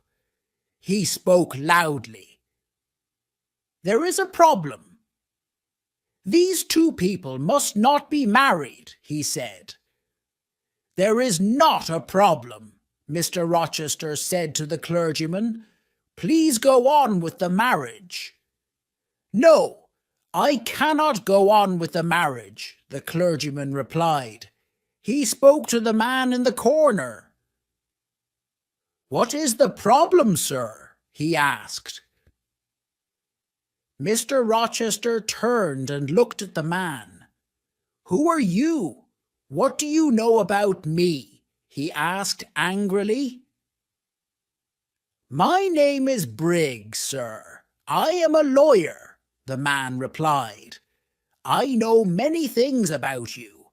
He spoke loudly. "There is a problem. These 2 people must not be married," he said. "There is not a problem," Mr. Rochester said to the clergyman. "Please go on with the marriage." "No, I cannot go on with the marriage," the clergyman replied. He spoke to the man in the corner. "What is the problem, sir?" he asked. Mr. Rochester turned and looked at the man. "Who are you? What do you know about me?" he asked angrily. "My name is Briggs, sir. I am a lawyer," the man replied. "I know many things about you.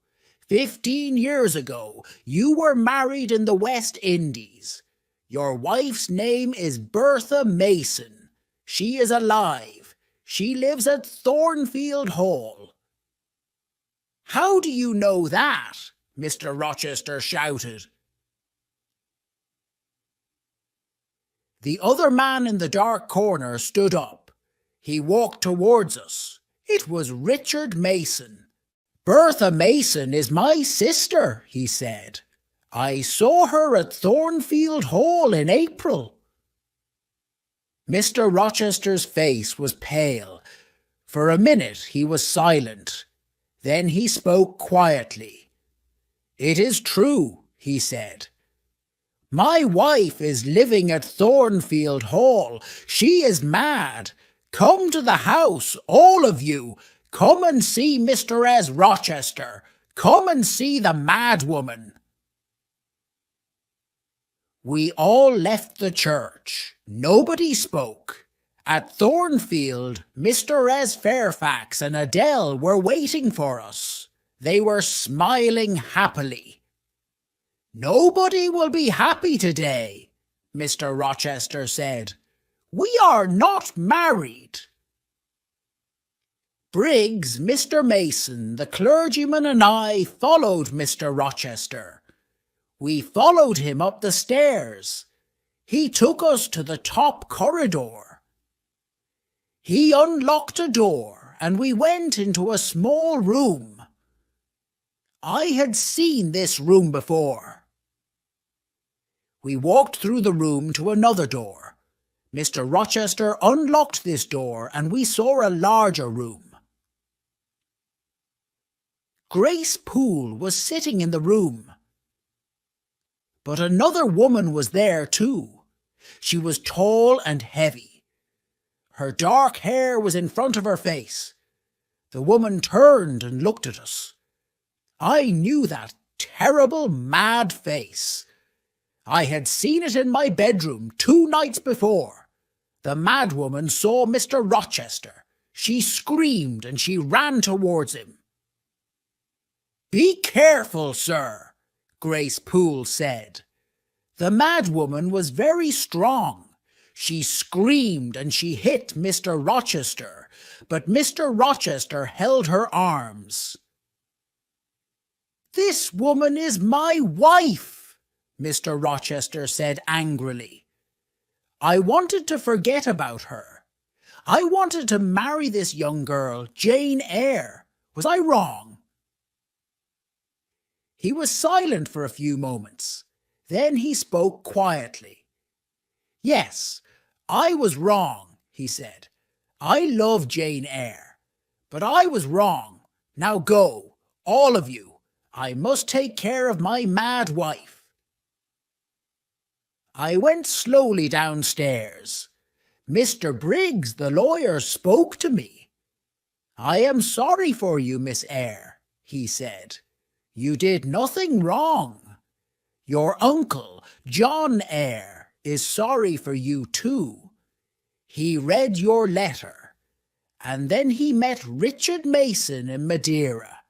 15 years ago, you were married in the West Indies. Your wife's name is Bertha Mason. She is alive. She lives at Thornfield Hall." "How do you know that?" Mr. Rochester shouted. The other man in the dark corner stood up. He walked towards us. It was Richard Mason. "Bertha Mason is my sister," he said. "I saw her at Thornfield Hall in April." Mr. Rochester's face was pale. For a minute he was silent. Then he spoke quietly. "It is true," he said. "My wife is living at Thornfield Hall. She is mad. Come to the house, all of you. Come and see Mr. S. Rochester. Come and see the mad woman." We all left the church. Nobody spoke. At Thornfield, Mr. S. Fairfax and Adele were waiting for us. They were smiling happily. "Nobody will be happy today," Mr. Rochester said. "We are not married." Briggs, Mr. Mason, the clergyman, and I followed Mr. Rochester. We followed him up the stairs. He took us to the top corridor. He unlocked a door, and we went into a small room. I had seen this room before. We walked through the room to another door. Mr. Rochester unlocked this door, and we saw a larger room. Grace Poole was sitting in the room. But another woman was there too. She was tall and heavy. Her dark hair was in front of her face. The woman turned and looked at us. I knew that terrible, mad face. I had seen it in my bedroom 2 nights before. The mad woman saw Mr. Rochester. She screamed and she ran towards him. "Be careful, sir," Grace Poole said. The mad woman was very strong. She screamed and she hit Mr. Rochester, but Mr. Rochester held her arms. "This woman is my wife," Mr. Rochester said angrily. "I wanted to forget about her. I wanted to marry this young girl, Jane Eyre. Was I wrong?" He was silent for a few moments. Then he spoke quietly. "Yes, I was wrong," he said. "I love Jane Eyre. But I was wrong. Now go, all of you. I must take care of my mad wife." I went slowly downstairs. Mr. Briggs, the lawyer, spoke to me. "I am sorry for you, Miss Eyre," he said. "You did nothing wrong. Your uncle, John Eyre, is sorry for you too. He read your letter, and then he met Richard Mason in Madeira.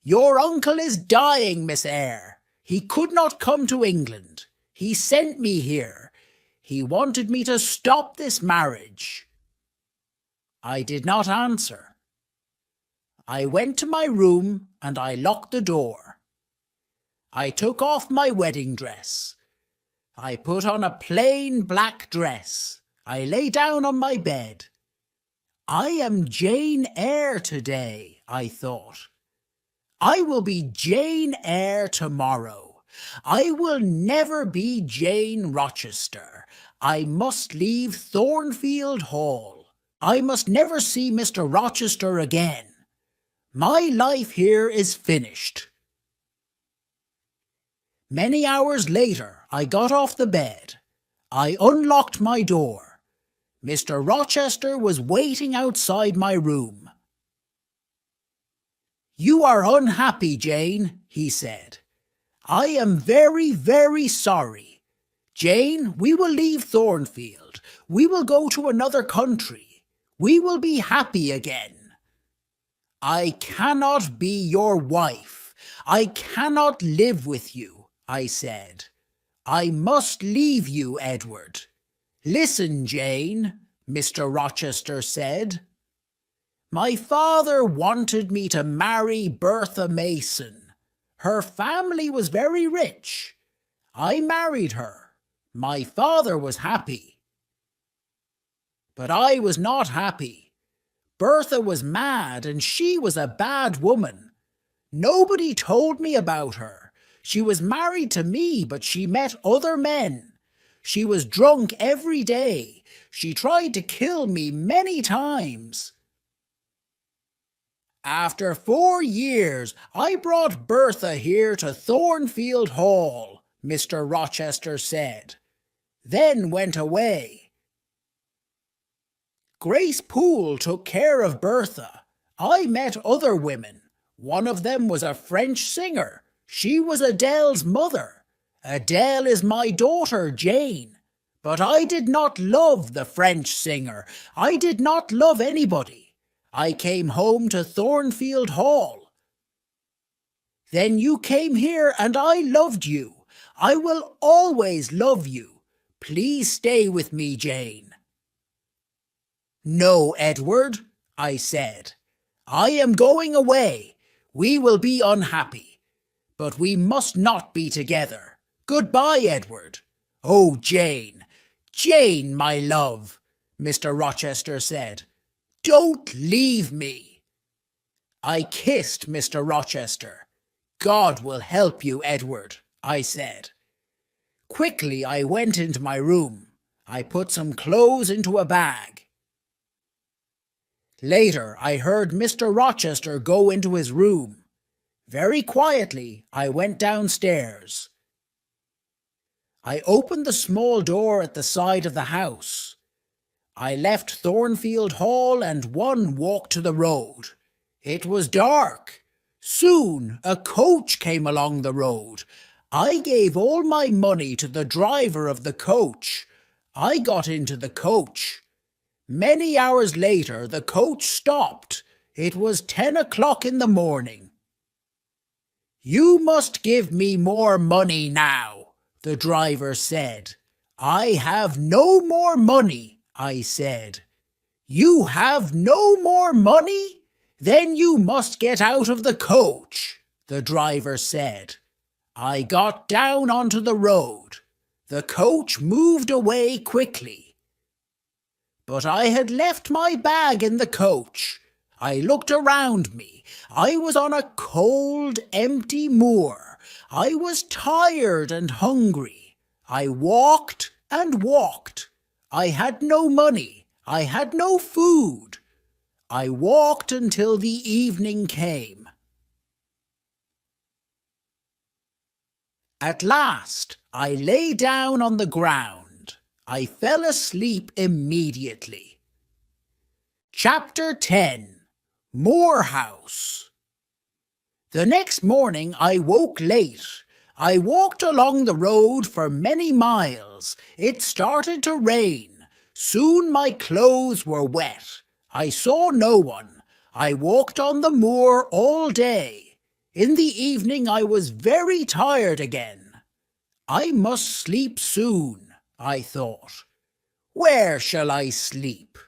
Your uncle is dying, Miss Eyre. He could not come to England. He sent me here. He wanted me to stop this marriage." I did not answer. I went to my room and I locked the door. I took off my wedding dress. I put on a plain black dress. I lay down on my bed. I am Jane Eyre today, I thought. I will be Jane Eyre tomorrow. I will never be Jane Rochester. I must leave Thornfield Hall. I must never see Mr. Rochester again. My life here is finished. Many hours later, I got off the bed. I unlocked my door. Mr. Rochester was waiting outside my room. "You are unhappy, Jane," he said. "I am very, very sorry. Jane, we will leave Thornfield. We will go to another country. We will be happy again." "I cannot be your wife. I cannot live with you," I said. "I must leave you, Edward." "Listen, Jane," Mr. Rochester said. "My father wanted me to marry Bertha Mason. Her family was very rich. I married her. My father was happy. But I was not happy. Bertha was mad, and she was a bad woman. Nobody told me about her. She was married to me, but she met other men. She was drunk every day. She tried to kill me many times. After 4 years, I brought Bertha here to Thornfield Hall," Mr. Rochester said, "then went away. Grace Poole took care of Bertha. I met other women. One of them was a French singer. She was Adele's mother. Adele is my daughter, Jane. But I did not love the French singer. I did not love anybody. I came home to Thornfield Hall. Then you came here and I loved you. I will always love you. Please stay with me, Jane. No, Edward, I said. I am going away. We will be unhappy. But we must not be together. Goodbye, Edward. Oh, Jane, Jane, my love, Mr. Rochester said. Don't leave me. I kissed Mr. Rochester. God will help you, Edward, I said. Quickly I went into my room. I put some clothes into a bag. Later I heard Mr. Rochester go into his room. Very quietly I went downstairs. I opened the small door at the side of the house. I left Thornfield Hall and one walked to the road. It was dark. Soon a coach came along the road. I gave all my money to the driver of the coach. I got into the coach. Many hours later the coach stopped. It was 10 o'clock in the morning. You must give me more money now, the driver said. I have no more money, I said. You have no more money? Then you must get out of the coach, the driver said. I got down onto the road. The coach moved away quickly. But I had left my bag in the coach. I looked around me. I was on a cold, empty moor. I was tired and hungry. I walked and walked. I had no money. I had no food. I walked until the evening came. At last, I lay down on the ground. I fell asleep immediately. Chapter 10. Moorhouse. The next morning I woke late. I walked along the road for many miles. It started to rain. Soon my clothes were wet. I saw no one. I walked on the moor all day. In the evening I was very tired again. I must sleep soon, I thought. Where shall I sleep?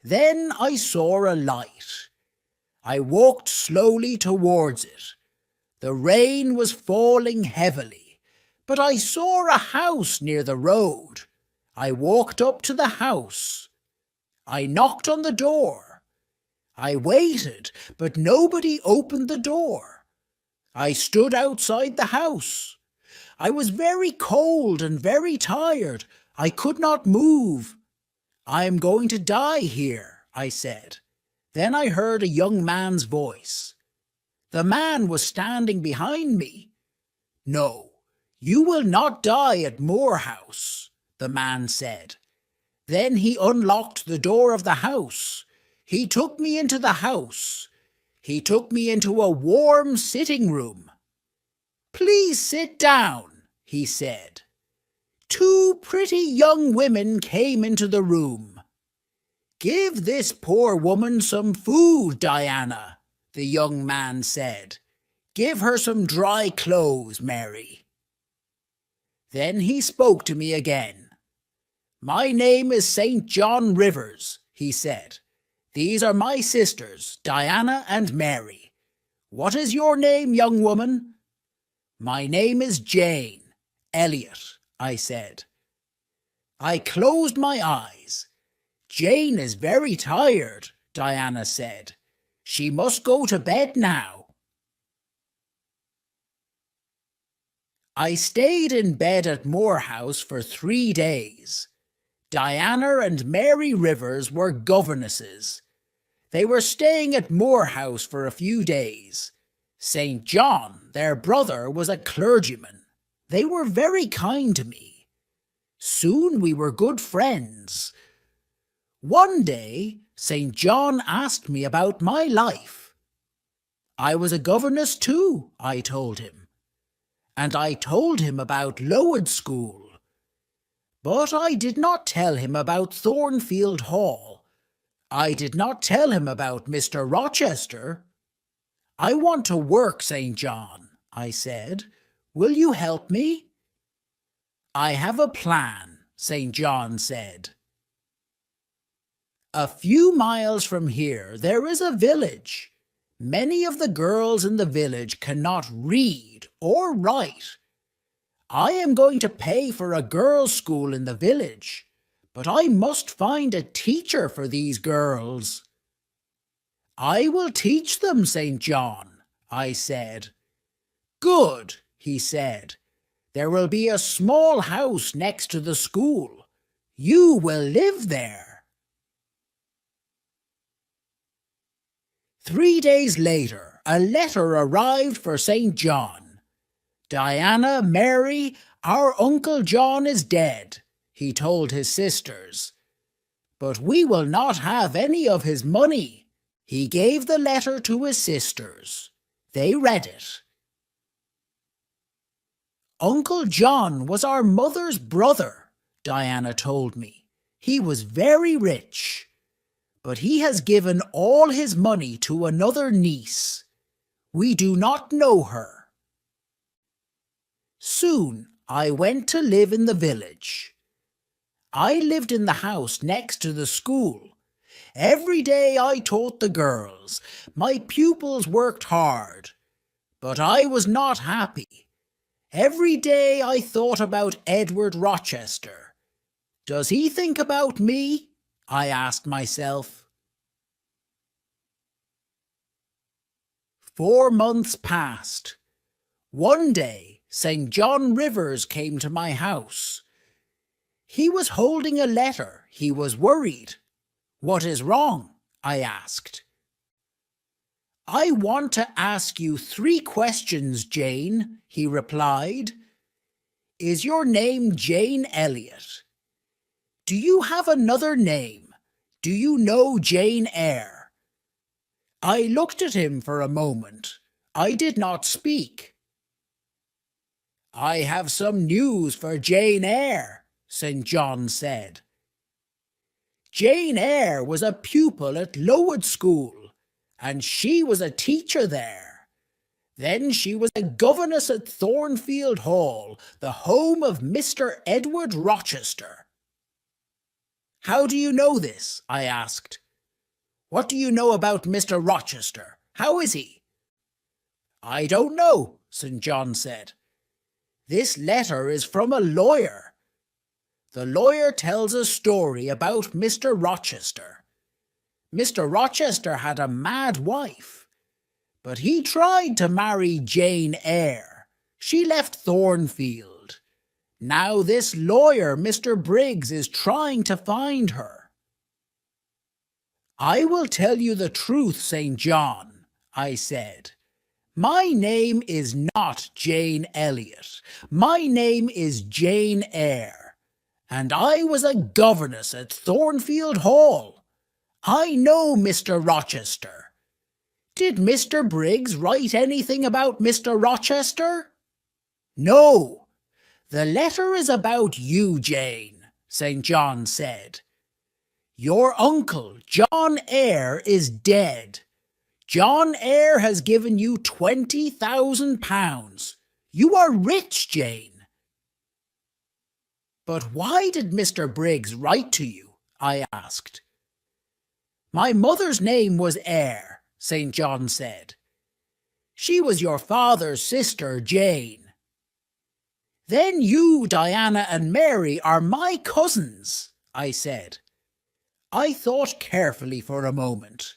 Then I saw a light. I walked slowly towards it. The rain was falling heavily, but I saw a house near the road. I walked up to the house. I knocked on the door. I waited, but nobody opened the door. I stood outside the house. I was very cold and very tired. I could not move. I am going to die here, I said. Then I heard a young man's voice. The man was standing behind me. No, you will not die at Moorhouse, the man said. Then he unlocked the door of the house. He took me into the house. He took me into a warm sitting room. Please sit down, he said. Two pretty young women came into the room. Give this poor woman some food, Diana, the young man said. Give her some dry clothes, Mary. Then he spoke to me again. My name is St. John Rivers, he said. These are my sisters, Diana and Mary. What is your name, young woman? My name is Jane Elliot, I said. I closed my eyes. Jane is very tired, Diana said. She must go to bed now. I stayed in bed at Moorhouse for 3 days. Diana and Mary Rivers were governesses. They were staying at Moorhouse for a few days. St. John, their brother, was a clergyman. They were very kind to me. Soon we were good friends. One day, St. John asked me about my life. I was a governess too, I told him. And I told him about Lowood School. But I did not tell him about Thornfield Hall. I did not tell him about Mr. Rochester. I want to work, St. John, I said. Will you help me? I have a plan, St. John said. A few miles from here there is a village. Many of the girls in the village cannot read or write. I am going to pay for a girls' school in the village, but I must find a teacher for these girls. I will teach them, St. John, I said. Good, he said. There will be a small house next to the school. You will live there. 3 days later, a letter arrived for St. John. Diana, Mary, our Uncle John is dead, he told his sisters. But we will not have any of his money. He gave the letter to his sisters. They read it. Uncle John was our mother's brother, Diana told me. He was very rich, but he has given all his money to another niece. We do not know her. Soon I went to live in the village. I lived in the house next to the school. Every day I taught the girls. My pupils worked hard, but I was not happy. Every day I thought about Edward Rochester. Does he think about me? I asked myself. 4 months passed. One day, St. John Rivers came to my house. He was holding a letter. He was worried. What is wrong? I asked. I want to ask you 3 questions, Jane, he replied. Is your name Jane Elliot? Do you have another name? Do you know Jane Eyre? I looked at him for a moment. I did not speak. I have some news for Jane Eyre, St. John said. Jane Eyre was a pupil at Lowood School, and she was a teacher there. Then she was a governess at Thornfield Hall, the home of Mr. Edward Rochester. How do you know this? I asked. What do you know about Mr. Rochester? How is he? I don't know, St. John said. This letter is from a lawyer. The lawyer tells a story about Mr. Rochester. Mr. Rochester had a mad wife, but he tried to marry Jane Eyre. She left Thornfield. Now this lawyer, Mr. Briggs, is trying to find her. I will tell you the truth, St. John, I said. My name is not Jane Elliot. My name is Jane Eyre, and I was a governess at Thornfield Hall. I know Mr. Rochester. Did Mr. Briggs write anything about Mr. Rochester? No. The letter is about you, Jane, St. John said. Your uncle, John Eyre, is dead. John Eyre has given you £20,000. You are rich, Jane. But why did Mr. Briggs write to you? I asked. My mother's name was Eyre, St. John said. She was your father's sister, Jane. Then you, Diana, and Mary are my cousins, I said. I thought carefully for a moment.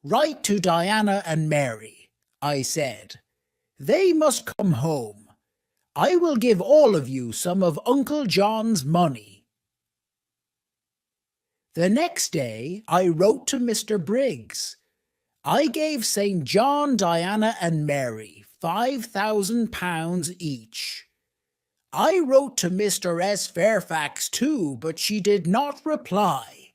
Write to Diana and Mary, I said. They must come home. I will give all of you some of Uncle John's money. The next day I wrote to Mr. Briggs. I gave St. John, Diana and Mary £5,000 each. I wrote to Mr. S. Fairfax too, but she did not reply.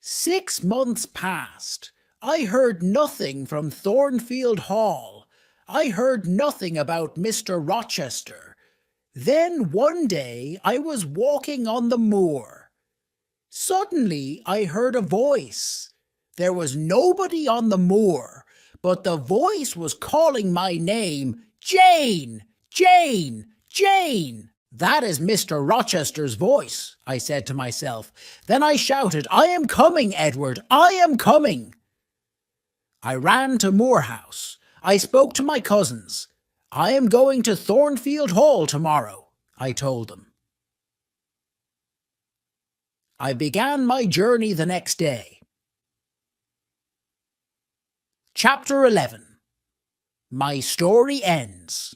6 months passed. I heard nothing from Thornfield Hall. I heard nothing about Mr. Rochester. Then one day I was walking on the moor. Suddenly I heard a voice. There was nobody on the moor, but the voice was calling my name, Jane, Jane, Jane. That is Mr. Rochester's voice, I said to myself. Then I shouted, I am coming, Edward, I am coming. I ran to Moor House. I spoke to my cousins. I am going to Thornfield Hall tomorrow, I told them. I began my journey the next day. Chapter 11. My story ends.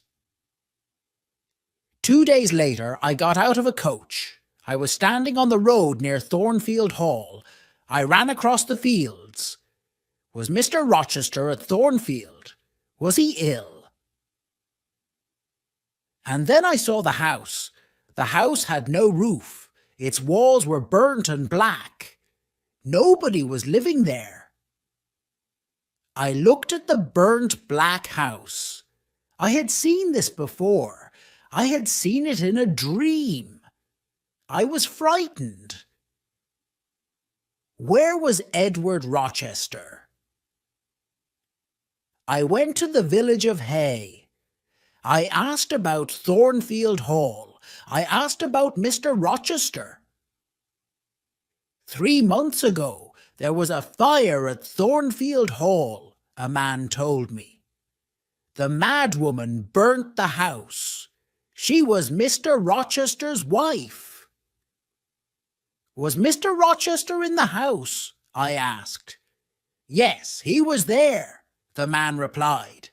2 days later, I got out of a coach. I was standing on the road near Thornfield Hall. I ran across the fields. Was Mr. Rochester at Thornfield? Was he ill? And then I saw the house. The house had no roof. Its walls were burnt and black. Nobody was living there. I looked at the burnt black house. I had seen this before. I had seen it in a dream. I was frightened. Where was Edward Rochester? I went to the village of Hay. I asked about Thornfield Hall. I asked about Mr. Rochester. 3 months ago, there was a fire at Thornfield Hall, a man told me. The madwoman burnt the house. She was Mr. Rochester's wife. Was Mr. Rochester in the house? I asked. Yes, he was there, the man replied.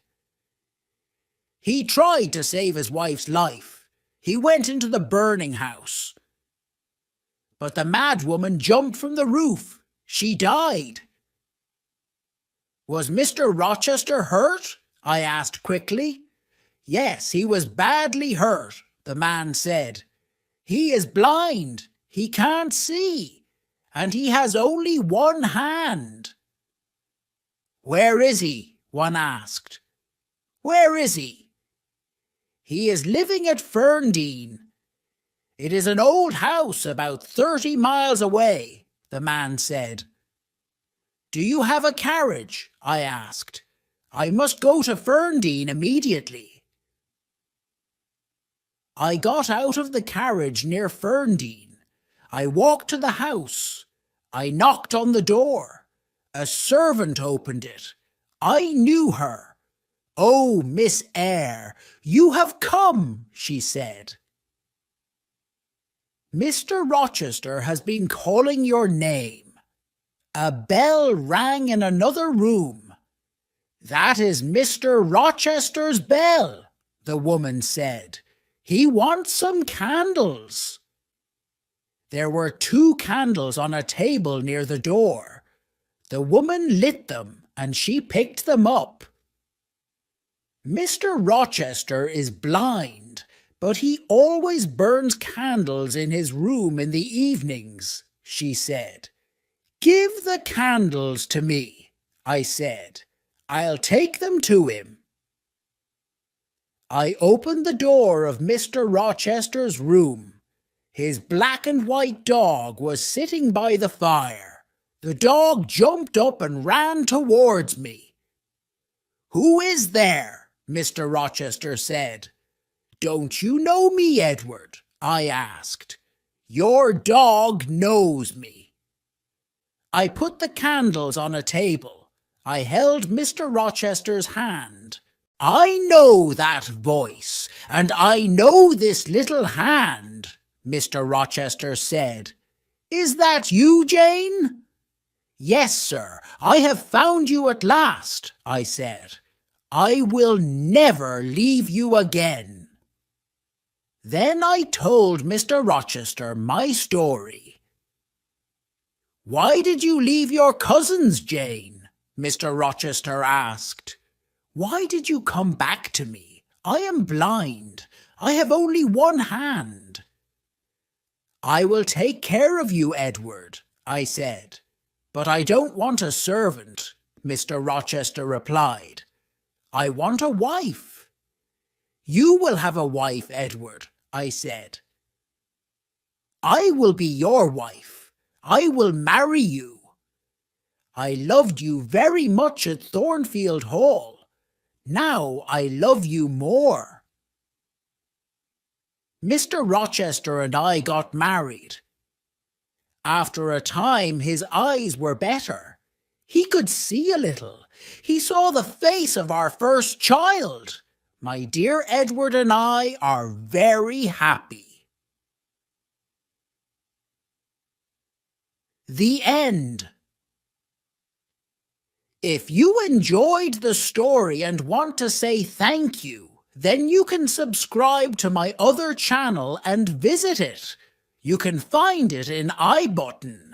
He tried to save his wife's life. He went into the burning house. But the madwoman jumped from the roof. She died. Was Mr. Rochester hurt? I asked quickly. Yes, he was badly hurt, the man said. He is blind. He can't see. And he has only one hand. Where is he? One asked. Where is he? He is living at Ferndean. It is an old house about 30 miles away, the man said. Do you have a carriage? I asked. I must go to Ferndean immediately. I got out of the carriage near Ferndean. I walked to the house. I knocked on the door. A servant opened it. I knew her. Oh, Miss Eyre, you have come, she said. Mr. Rochester has been calling your name. A bell rang in another room. That is Mr. Rochester's bell, the woman said. He wants some candles. There were 2 candles on a table near the door. The woman lit them and she picked them up. Mr. Rochester is blind, but he always burns candles in his room in the evenings, she said. Give the candles to me, I said. I'll take them to him. I opened the door of Mr. Rochester's room. His black and white dog was sitting by the fire. The dog jumped up and ran towards me. Who is there? Mr. Rochester said. Don't you know me, Edward? I asked. Your dog knows me. I put the candles on a table. I held Mr. Rochester's hand. I know that voice, and I know this little hand, Mr. Rochester said. Is that you, Jane? Yes, sir, I have found you at last, I said. I will never leave you again. Then I told Mr. Rochester my story. Why did you leave your cousins, Jane? Mr. Rochester asked. Why did you come back to me? I am blind. I have only one hand. I will take care of you, Edward, I said. But I don't want a servant, Mr. Rochester replied. I want a wife. You will have a wife, Edward, I said. I will be your wife. I will marry you. I loved you very much at Thornfield Hall. Now I love you more. Mr. Rochester and I got married. After a time his eyes were better. He could see a little. He saw the face of our first child. My dear Edward and I are very happy. The end. If you enjoyed the story and want to say thank you, then you can subscribe to my other channel and visit it. You can find it in I button.